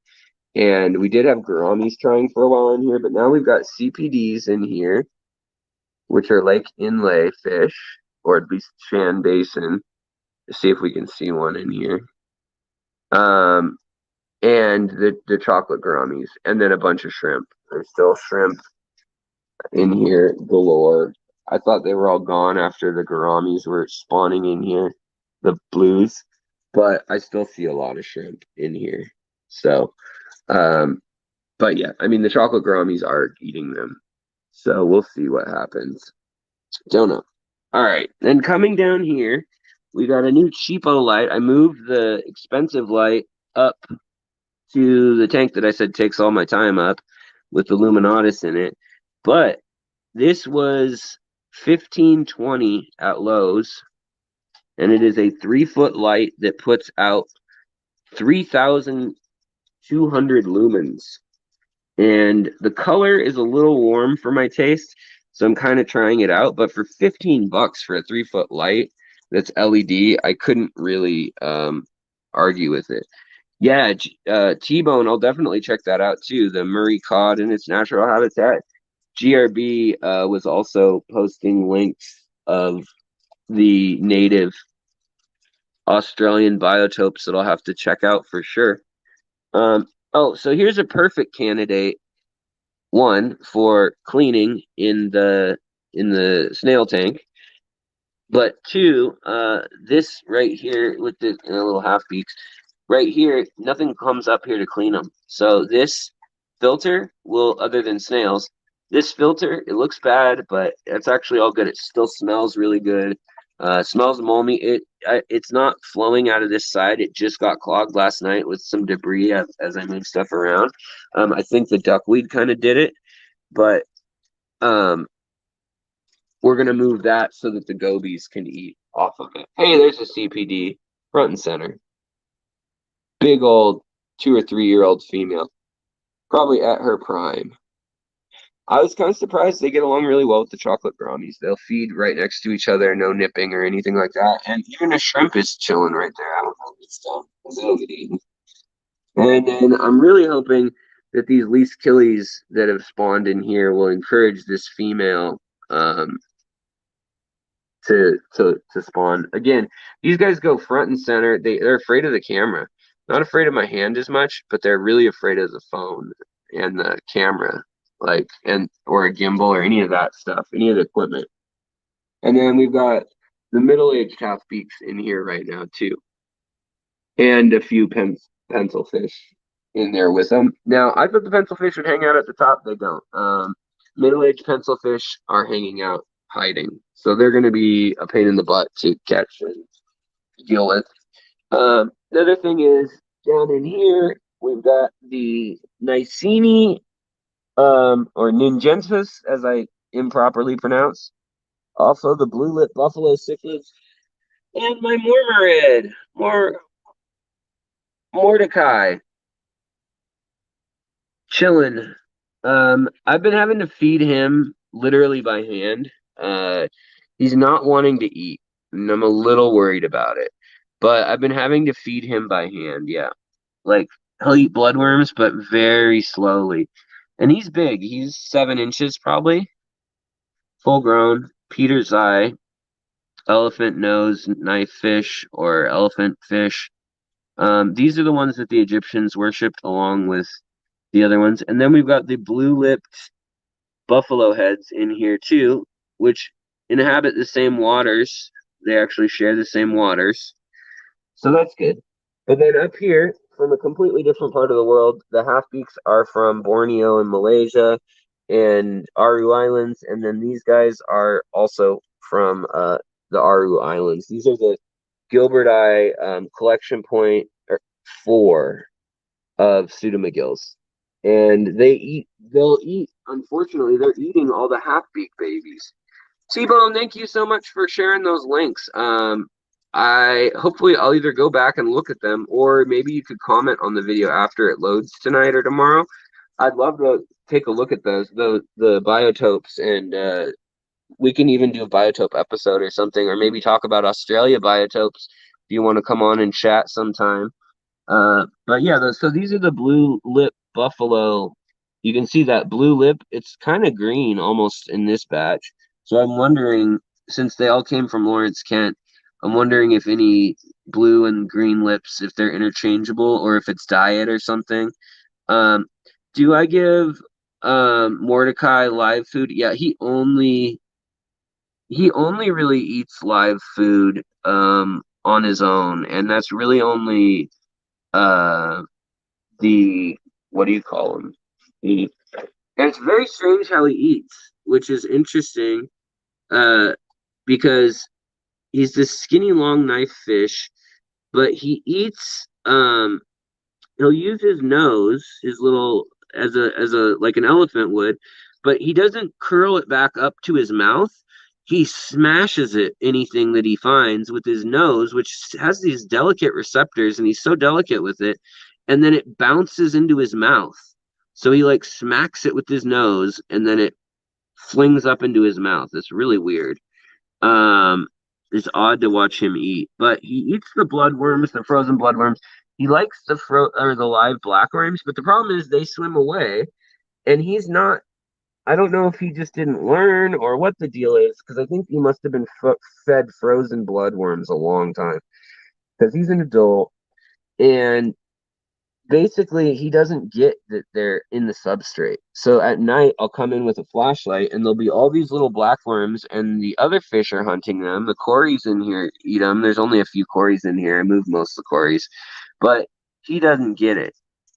And we did have gouramis trying for a while in here, but now we've got CPDs in here, which are lake inlay fish, or at least Shan Basin. Let's see if we can see one in here. And the chocolate gouramis, and then a bunch of shrimp. There's still shrimp in here galore. I thought they were all gone after the gouramis were spawning in here, the blues, but I still see a lot of shrimp in here. So, but yeah, I mean, the chocolate gouramis are eating them. So we'll see what happens. Don't know. All right, then coming down here, we got a new cheapo light. I moved the expensive light up to the tank that I said takes all my time up with the Luminatus in it. But this was $15.20 at Lowe's, and it is a 3-foot light that puts out 3,200 lumens. And the color is a little warm for my taste, so I'm kind of trying it out. But for 15 bucks for a 3 foot light that's LED, I couldn't really argue with it. Yeah, T-bone, I'll definitely check that out too. The Murray cod in its natural habitat. GRB was also posting links of the native Australian biotopes that I'll have to check out for sure. Oh, so here's a perfect candidate. One for cleaning in the snail tank, but two, this right here with the little half beaks, right here, nothing comes up here to clean them. So this filter will, other than snails, this filter, it looks bad, but it's actually all good. It still smells really good. Smells moldy. It's not flowing out of this side. It just got clogged last night with some debris as I moved stuff around. I think the duckweed kind of did it, but um, we're gonna move that so that the gobies can eat off of it. Hey, there's a CPD front and center. Big old 2 or 3 year old female, probably at her prime. I was kind of surprised they get along really well with the chocolate brownies. They'll feed right next to each other, no nipping or anything like that. And even a shrimp is chilling right there. I don't know if it's done because it'll get eaten. And then I'm really hoping that these least killies that have spawned in here will encourage this female to spawn. Again, these guys go front and center. They're afraid of the camera. Not afraid of my hand as much, but they're really afraid of the phone and the camera, like and or a gimbal or any of that stuff, any of the equipment. And then we've got the middle-aged half beaks in here right now too, and a few pencil fish in there with them. Now, I thought the pencil fish would hang out at the top. They don't. Middle-aged pencil fish are hanging out, hiding. So they're going to be a pain in the butt to catch and deal with. Another thing is down in here, we've got the Nicini, or Ningensis, as I improperly pronounce. Also, the blue lip buffalo cichlids, and my Mormarid, Mordecai, chilling. I've been having to feed him literally by hand. He's not wanting to eat, and I'm a little worried about it. But I've been having to feed him by hand. Yeah, like he'll eat bloodworms, but very slowly. And he's big. He's 7 inches probably, full grown. Peter's eye, elephant nose, knife fish, or elephant fish. These are the ones that the Egyptians worshipped along with the other ones. And then we've got the blue-lipped buffalo heads in here too, which inhabit the same waters. They actually share the same waters. So that's good. But then up here, from a completely different part of the world, the half-beaks are from Borneo and Malaysia and Aru Islands. And then these guys are also from the Aru Islands. These are the Gilbert Eye collection point 4 of pseudomagills. And they'll eat, unfortunately, they're eating all the half-beak babies. T-Bone, thank you so much for sharing those links. Hopefully I'll either go back and look at them, or maybe you could comment on the video after it loads tonight or tomorrow. I'd love to take a look at those, the biotopes, and we can even do a biotope episode or something, or maybe talk about Australia biotopes if you want to come on and chat sometime. But yeah, so these are the blue lip buffalo. You can see that blue lip, it's kind of green almost in this batch. So I'm wondering, since they all came from Lawrence, Kent, I'm wondering if any blue and green lips, if they're interchangeable or if it's diet or something. Um, do I give Mordecai live food? Yeah, he only really eats live food on his own, and that's really only uh the what do you call him? The And it's very strange how he eats, which is interesting, uh because he's this skinny long knife fish, but he eats he'll use his nose, his little as a like an elephant would, but he doesn't curl it back up to his mouth. He smashes it, anything that he finds, with his nose, which has these delicate receptors, and he's so delicate with it, and then it bounces into his mouth. So he like smacks it with his nose, and then it flings up into his mouth. It's really weird. Um, it's odd to watch him eat, but he eats the bloodworms, the frozen bloodworms. He likes the live blackworms, but the problem is they swim away, and he's not. I don't know if he just didn't learn or what the deal is, because I think he must have been fed frozen bloodworms a long time, because he's an adult, and basically he doesn't get that they're in the substrate. So at night I'll come in with a flashlight and there'll be all these little blackworms and the other fish are hunting them. The cories in here eat them. There's only a few cories in here. I moved most of the cories, but he doesn't get it.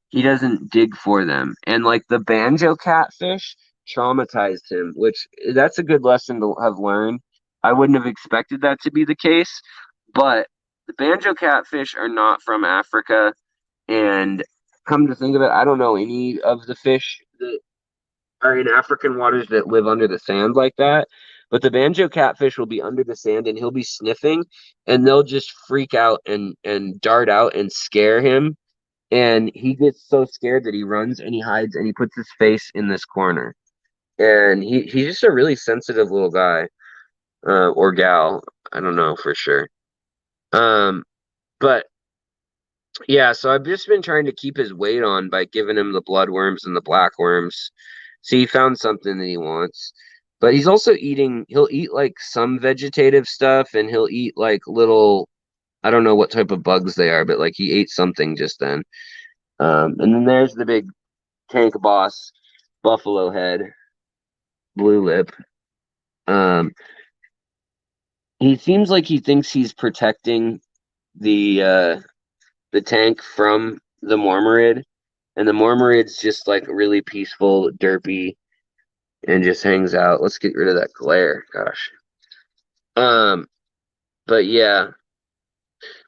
He doesn't dig for them. And like the banjo catfish traumatized him, which that's a good lesson to have learned. I wouldn't have expected that to be the case, but the banjo catfish are not from Africa. And come to think of it, I don't know any of the fish that are in African waters that live under the sand like that. But the banjo catfish will be under the sand and he'll be sniffing and they'll just freak out and dart out and scare him. And he gets so scared that he runs and he hides and he puts his face in this corner. And he's just a really sensitive little guy, or gal. I don't know for sure. Um, but Yeah, so I've just been trying to keep his weight on by giving him the bloodworms and the blackworms. See, he found something that he wants. But he's also he'll eat like some vegetative stuff and he'll eat like little, I don't know what type of bugs they are, but like he ate something just then. And then there's the big tank boss, buffalo head, blue lip. Um, he seems like he thinks he's protecting the tank from the Mormarid, and the Mormarid's just like really peaceful, derpy, and just hangs out. Let's get rid of that glare. Gosh. Um, but yeah.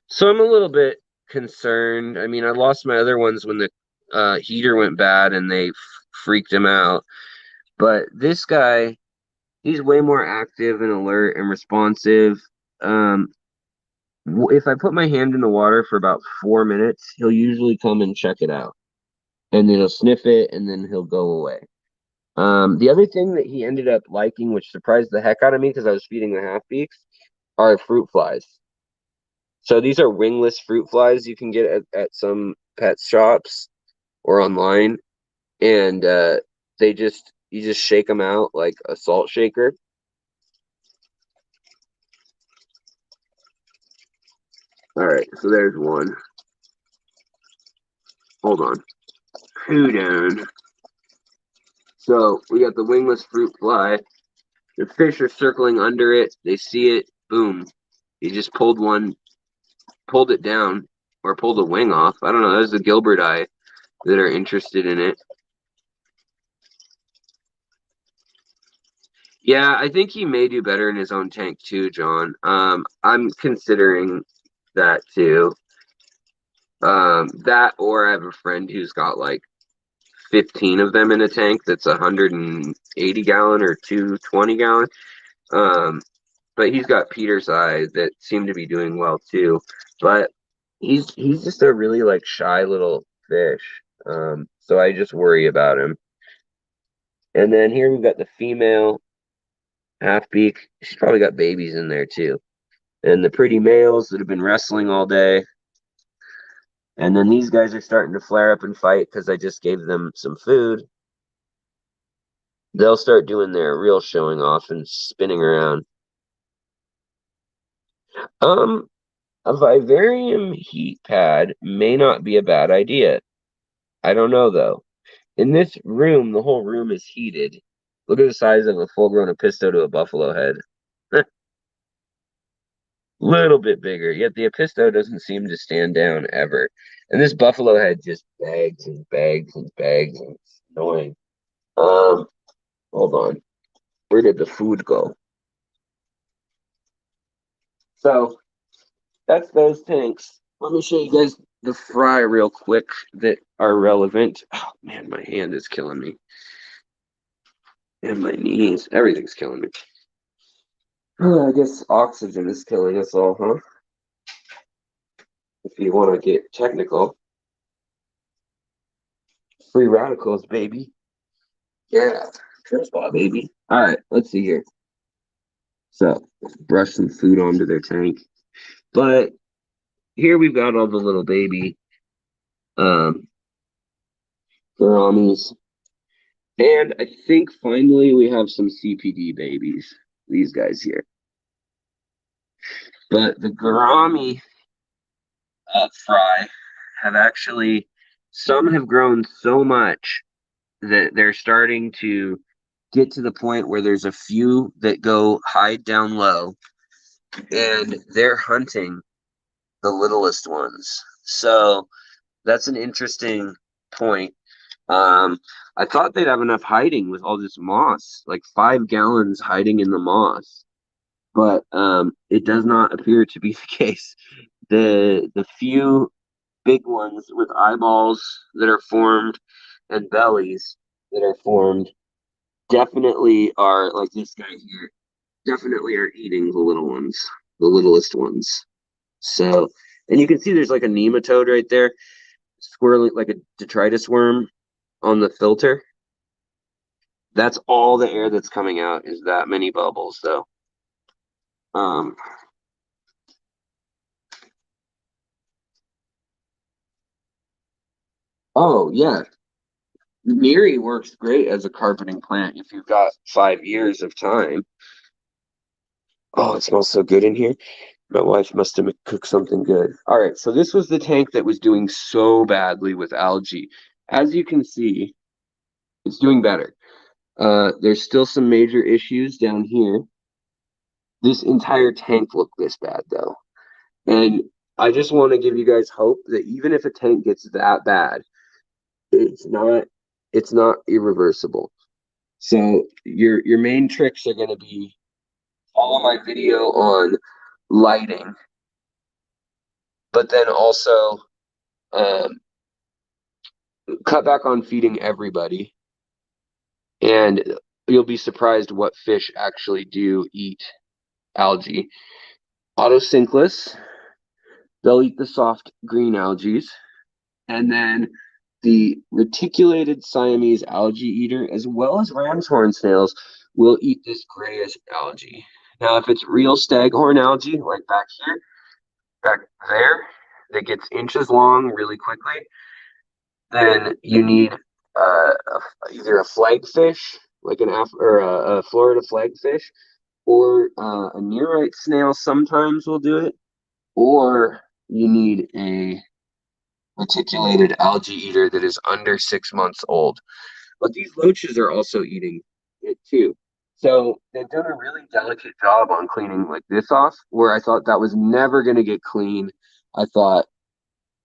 So I'm a little bit concerned. I mean, I lost my other ones when the heater went bad and they freaked him out. But this guy, he's way more active and alert and responsive. Um, if I put my hand in the water for about 4 minutes, he'll usually come and check it out. And then he'll sniff it and then he'll go away. The other thing that he ended up liking, which surprised the heck out of me because I was feeding the half beaks, are fruit flies. So these are wingless fruit flies you can get at some pet shops or online, and you just shake them out like a salt shaker. All right, so there's one. Hold on, hold on. So we got the wingless fruit fly. The fish are circling under it. They see it. Boom. He just pulled it down, or pulled a wing off. I don't know. There's the Gilbert eye that are interested in it. Yeah, I think he may do better in his own tank too, John. I'm considering that too. That or I have a friend who's got like 15 of them in a tank that's 180 gallon or 220 gallon. But he's got Peter's eye that seem to be doing well too. But he's just a really like shy little fish. So I just worry about him. And then here we've got the female half beak. She's probably got babies in there too. And the pretty males that have been wrestling all day. And then these guys are starting to flare up and fight because I just gave them some food. They'll start doing their real showing off and spinning around. A vivarium heat pad may not be a bad idea. I don't know though. In this room, the whole room is heated. Look at the size of a full-grown apisto to a buffalo head. Little bit bigger, yet the apisto doesn't seem to stand down ever. And this buffalo head just bags and bags and bags, and it's annoying. Hold on. Where did the food go? So that's those tanks. Let me show you guys the fry real quick that are relevant. Oh man, my hand is killing me. And my knees. Everything's killing me. I guess oxygen is killing us all, huh? If you want to get technical. Free radicals, baby. Yeah, curveball, baby. All right, let's see here. So, brush some food onto their tank. But here we've got all the little baby um, gouramis. And I think finally we have some CPD babies. These guys here. But the gourami fry have actually, some have grown so much that they're starting to get to the point where there's a few that go hide down low and they're hunting the littlest ones. So that's an interesting point. I thought they'd have enough hiding with all this moss, like 5 gallons hiding in the moss, but it does not appear to be the case. The few big ones with eyeballs that are formed and bellies that are formed definitely are, like this guy here, definitely are eating the little ones, the littlest ones. So, and you can see there's like a nematode right there, swirling like a detritus worm on the filter. That's all the air that's coming out is that many bubbles, though. Oh yeah, Neri works great as a carpeting plant if you've got 5 years of time. Oh, it smells so good in here. My wife must have cooked something good. All right, so this was the tank that was doing so badly with algae. As you can see, it's doing better. There's still some major issues down here. This entire tank looked this bad, though. And I just want to give you guys hope that even if a tank gets that bad, it's not irreversible. So your main tricks are going to be follow my video on lighting, but then also um, cut back on feeding everybody, and you'll be surprised what fish actually do eat algae. Autosynclus, they'll eat the soft green algae, and then the reticulated Siamese algae eater, as well as ram's horn snails, will eat this grayish algae. Now, if it's real staghorn algae, like back here, back there, that gets inches long really quickly, then you need either a flagfish, like a Florida flagfish, or a nearite snail sometimes will do it, or you need a reticulated algae eater that is under 6 months old. But these loaches are also eating it too. So they've done a really delicate job on cleaning like this off, where I thought that was never going to get clean. I thought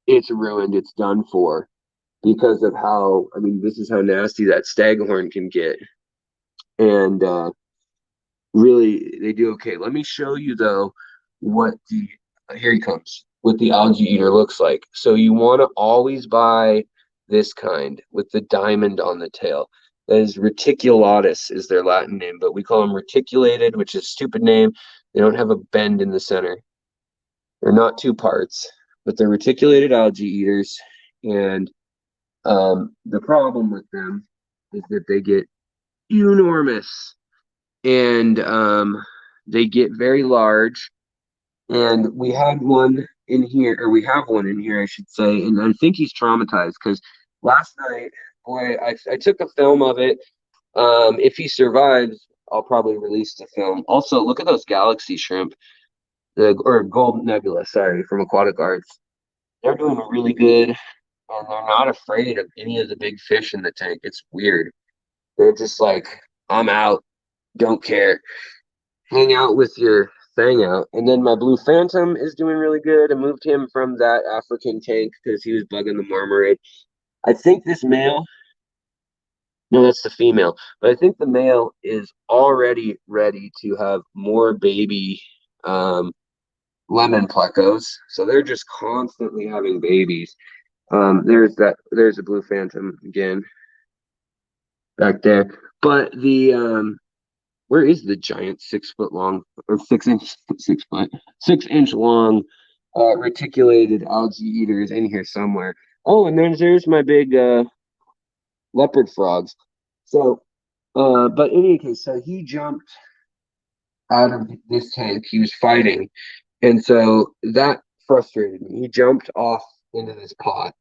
it's ruined, it's done for because of how, I mean, this is how nasty that staghorn can get. And really, they do okay. Let me show you, though, what the, here he comes, what the algae eater looks like. So you want to always buy this kind with the diamond on the tail. That is reticulatus is their Latin name, but we call them reticulated, which is a stupid name. They don't have a bend in the center. They're not two parts, but they're reticulated algae eaters. And the problem with them is that they get enormous and they get very large. And we had one in here, or we have one in here, I should say. And I think he's traumatized because last night, boy, I took a film of it. If he survives, I'll probably release the film. Also, look at those galaxy shrimp, or gold nebula, sorry, from Aquatic Arts. They're doing really good, and they're not afraid of any of the big fish in the tank. It's weird. They're just like, I'm out, don't care. Hang out with your thing out. And then my blue phantom is doing really good. I moved him from that African tank because he was bugging the marmoraid. I think this male, no, that's the female, but I think the male is already ready to have more baby lemon plecos. So they're just constantly having babies. There's a blue phantom again back there. But the where is the giant 6 foot long or 6 inch 6 foot 6 inch long reticulated algae eaters in here somewhere? Oh, and then there's my big leopard frogs. So, but in any case, so he jumped out of this tank. He was fighting, and so that frustrated me. He jumped off into this pot.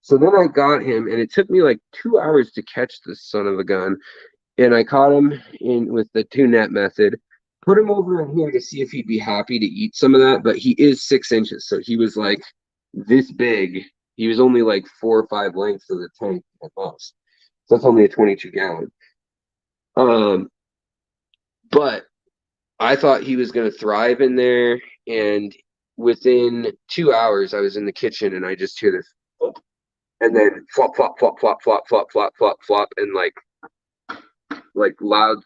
So then I got him, and it took me like 2 hours to catch this son of a gun. And I caught him in with the 2 net method. Put him over in here to see if he'd be happy to eat some of that. But he is 6 inches, so he was like this big. He was only like 4 or 5 lengths of the tank at most. So that's only a 22-gallon. But I thought he was going to thrive in there, and within 2 hours, I was in the kitchen, and I just hear this, and then flop, flop, flop, flop, flop, flop, flop, flop, flop, and like loud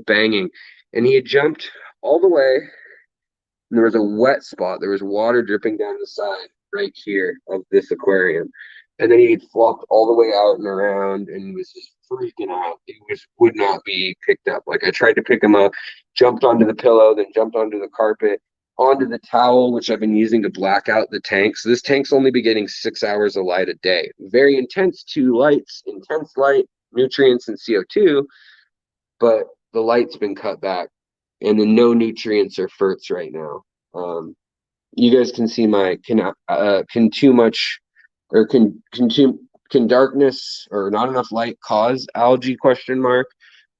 banging, and he had jumped all the way, and there was a wet spot. There was water dripping down the side right here of this aquarium, and then he had flopped all the way out and around, and was just freaking out. He would not be picked up. Like I tried to pick him up, jumped onto the pillow, then jumped onto the carpet, onto the towel, which I've been using to black out the tank. So this tank's only be getting 6 hours of light a day. Very intense 2 lights, intense light, nutrients, and CO2. But the light's been cut back, and then no nutrients or ferts right now. You guys can see my can too much, or can darkness or not enough light cause algae ?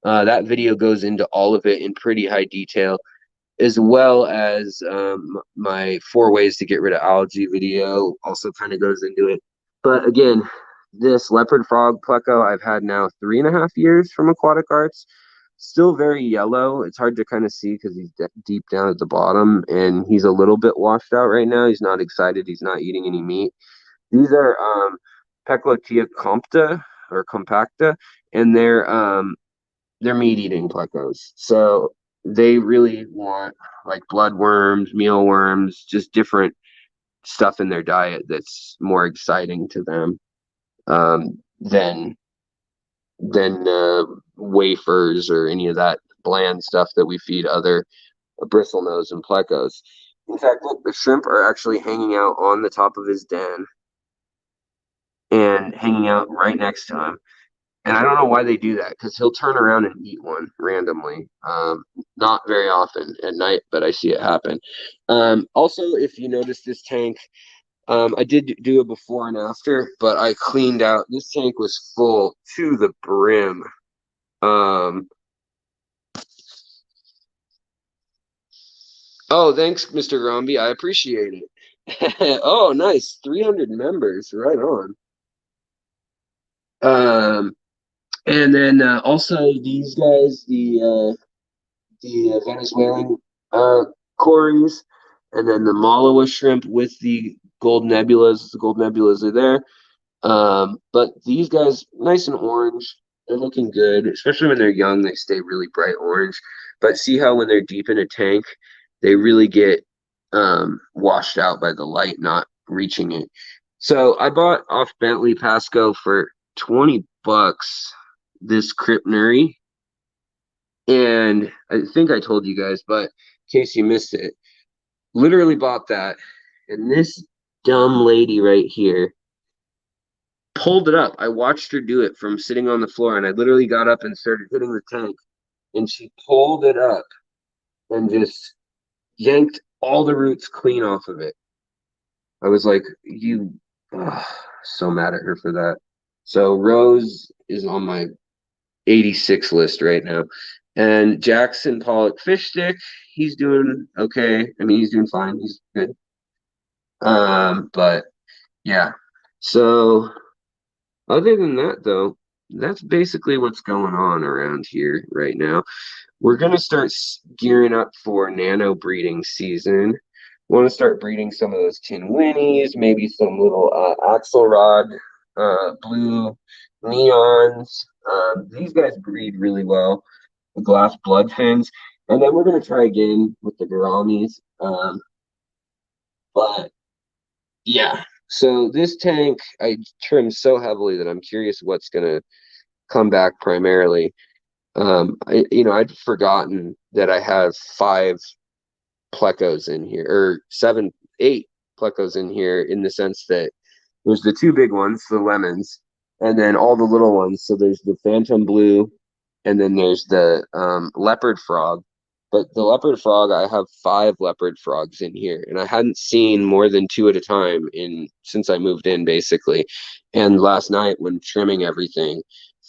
That video goes into all of it in pretty high detail, as well as my 4 ways to get rid of algae video also kind of goes into it. But again, this leopard frog pleco I've had now 3.5 years from Aquatic Arts. Still very yellow. It's hard to kind of see because he's deep down at the bottom, and he's a little bit washed out right now. He's not excited. He's not eating any meat. These are Peclotia compta or compacta, and they're meat-eating plecos. So they really want like bloodworms, mealworms, just different stuff in their diet that's more exciting to them than wafers or any of that bland stuff that we feed other bristlenose and plecos. In fact, look, the shrimp are actually hanging out on the top of his den and hanging out right next to him. And I don't know why they do that, because he'll turn around and eat one randomly. Not very often at night, but I see it happen. Also, if you notice this tank, I did do a before and after, but I cleaned out. This tank was full to the brim. Oh, thanks, Mr. Romby. I appreciate it. Oh, nice. 300 members. Right on. And then also these guys, the Venezuelan cories, and then the Malawa shrimp with the gold nebulas. The gold nebulas are there. But these guys, nice and orange. They're looking good, especially when they're young. They stay really bright orange. But see how when they're deep in a tank, they really get washed out by the light not reaching it. So I bought off Bentley Pasco for $20 this Crypnuri. And I think I told you guys, but in case you missed it, literally bought that. And this dumb lady right here pulled it up. I watched her do it from sitting on the floor, and I literally got up and started hitting the tank, and she pulled it up and just yanked all the roots clean off of it. I was like, so mad at her for that. So Rose is on my 86 list right now. And Jackson Pollock fish stick, he's doing okay. I mean, he's doing fine. He's good. But yeah. So other than that, though, that's basically what's going on around here right now. We're going to start gearing up for nano breeding season. Want to start breeding some of those tin winnies, maybe some little axelrod, blue neons. These guys breed really well. The glass blood fins. And then we're going to try again with the gouramis. But yeah, so this tank I trimmed so heavily that I'm curious what's going to come back primarily. I'd forgotten that I have 5 plecos in here, or 8 plecos in here, in the sense that there's the 2 big ones, the lemons, and then all the little ones. So there's the phantom blue, and then there's the leopard frog. But the leopard frog, I have 5 leopard frogs in here, and I hadn't seen more than 2 at a time in since I moved in, basically. And last night, when trimming everything,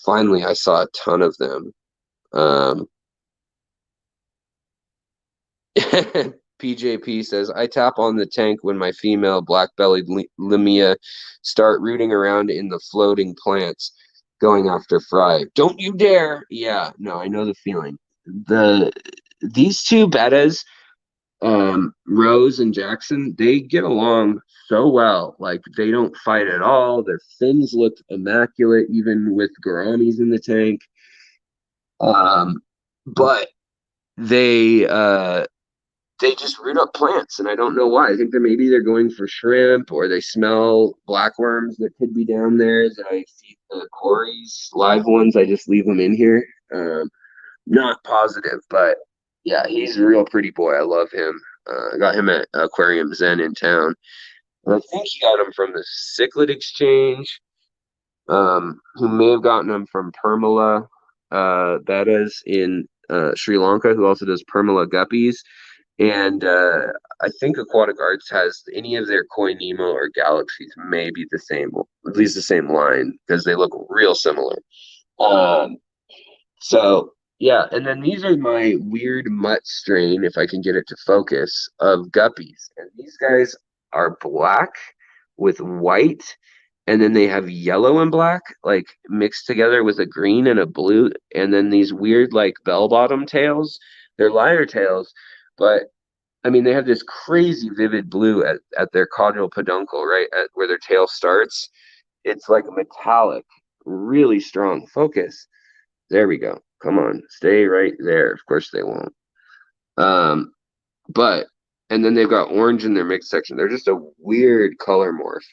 finally I saw a ton of them. Um, PJP says, I tap on the tank when my female black-bellied limia start rooting around in the floating plants, going after fry. Don't you dare! Yeah, no, I know the feeling. These two bettas, Rose and Jackson, they get along so well. Like, they don't fight at all. Their fins look immaculate, even with gouramis in the tank. But they just root up plants, and I don't know why. I think that maybe they're going for shrimp, or they smell blackworms that could be down there that I feed the Corey's live ones. I just leave them in here. Not positive, but yeah, he's a real pretty boy. I love him. I got him at Aquarium Zen in town. And I think he got him from the Cichlid Exchange, who may have gotten him from Permala Bettas in Sri Lanka, who also does Permala Guppies. And I think Aquatic Arts has any of their Koi Nemo or Galaxies may be the same, at least the same line, because they look real similar. So yeah, and then these are my weird mutt strain, if I can get it to focus, of guppies. And these guys are black with white, and then they have yellow and black, like mixed together with a green and a blue, and then these weird like bell-bottom tails. They're lyre tails, but I mean they have this crazy vivid blue at their caudal peduncle, right at where their tail starts. It's like metallic, really strong. Focus. There we go. Come on, stay right there. Of course they won't. Um, but and then they've got orange in their mixed section. They're just a weird color morph.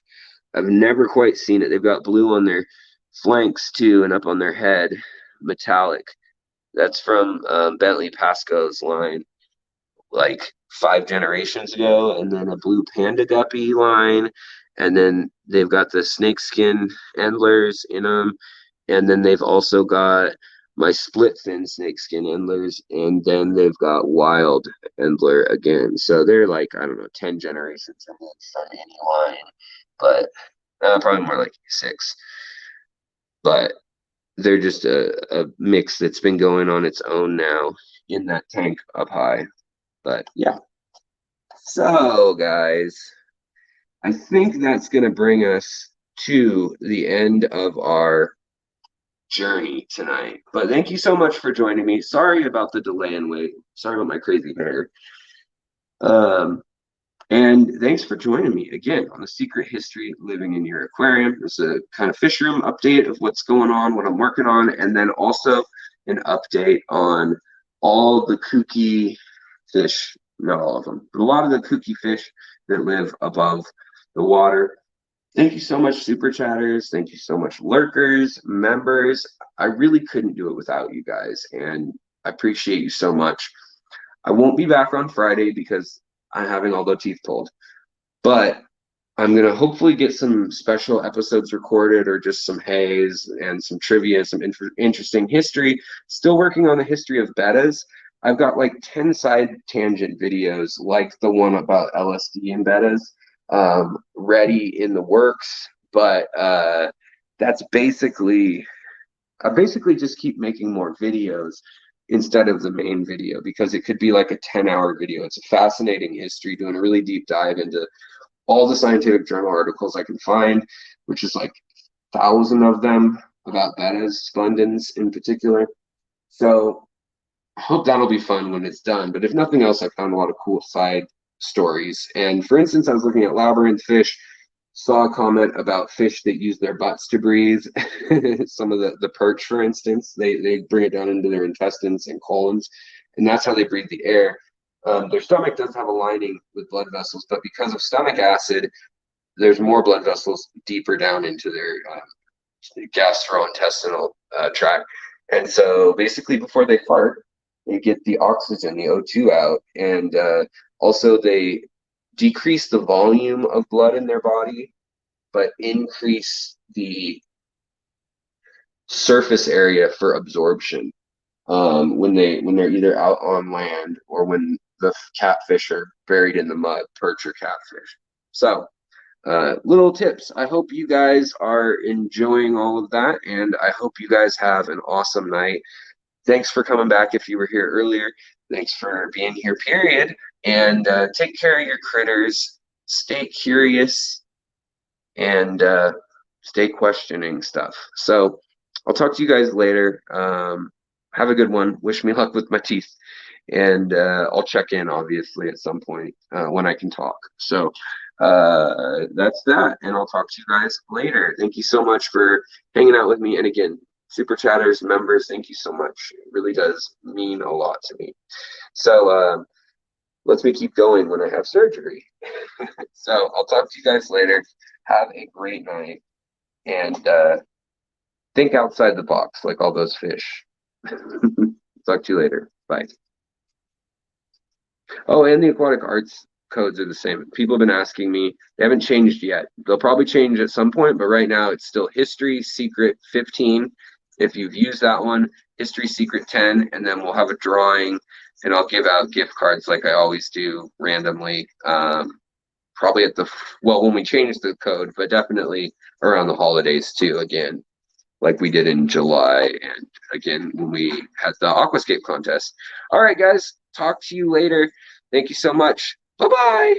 I've never quite seen it. They've got blue on their flanks too, and up on their head, metallic. That's from Bentley Pasco's line, like 5 generations ago, and then a blue panda guppy line, and then they've got the snakeskin endlers in them, and then they've also got my split fin snakeskin endlers, and then they've got wild endler again. So they're like, I don't know, 10 generations ahead from any line, but probably more like 6. But they're just a mix that's been going on its own now in that tank up high. But yeah. So, guys, I think that's going to bring us to the end of our journey tonight. But thank you so much for joining me. Sorry about the delay and wait. Sorry about my crazy hair. And thanks for joining me again on the Secret History Living in Your Aquarium. There's a kind of fish room update of what's going on, what I'm working on, and then also an update on all the kooky fish, not all of them, but a lot of the kooky fish that live above the water. Thank you so much, Super Chatters. Thank you so much, lurkers, members. I really couldn't do it without you guys, and I appreciate you so much. I won't be back on Friday because I'm having all the teeth pulled, but I'm going to hopefully get some special episodes recorded or just some haze and some trivia, some interesting history. Still working on the history of bettas. I've got like 10 side tangent videos like the one about LSD and bettas ready in the works, but that's basically I basically just keep making more videos instead of the main video because it could be like a 10-hour video. It's a fascinating history, doing a really deep dive into all the scientific journal articles I can find, which is like 1,000 of them about bettas, splendens in particular. So I hope that'll be fun when it's done. But if nothing else, I found a lot of cool side stories. And for instance, I was looking at labyrinth fish, saw a comment about fish that use their butts to breathe. Some of the perch, for instance, they bring it down into their intestines and colons, and that's how they breathe the air. Their stomach does have a lining with blood vessels, but because of stomach acid, there's more blood vessels deeper down into their gastrointestinal tract. And so basically before they fart, they get the oxygen, the O2 out, and also they decrease the volume of blood in their body, but increase the surface area for absorption when they're either out on land or when the catfish are buried in the mud, perch or catfish. So little tips. I hope you guys are enjoying all of that, and I hope you guys have an awesome night. Thanks for coming back if you were here earlier. Thanks for being here, period. And take care of your critters. Stay curious and stay questioning stuff. So I'll talk to you guys later. Have a good one. Wish me luck with my teeth. And I'll check in, obviously, at some point when I can talk. So that's that. And I'll talk to you guys later. Thank you so much for hanging out with me. And again, Super Chatters members, thank you so much. It really does mean a lot to me. So lets me keep going when I have surgery. So I'll talk to you guys later. Have a great night. And think outside the box like all those fish. Talk to you later. Bye. Oh, and the aquatic arts codes are the same. People have been asking me. They haven't changed yet. They'll probably change at some point, but right now it's still History Secret 15. If you've used that one, History Secret 10, and then we'll have a drawing, and I'll give out gift cards like I always do randomly. Probably at when we change the code, but definitely around the holidays too, again, like we did in July, and again when we had the Aquascape contest. All right, guys, talk to you later. Thank you so much. Bye-bye.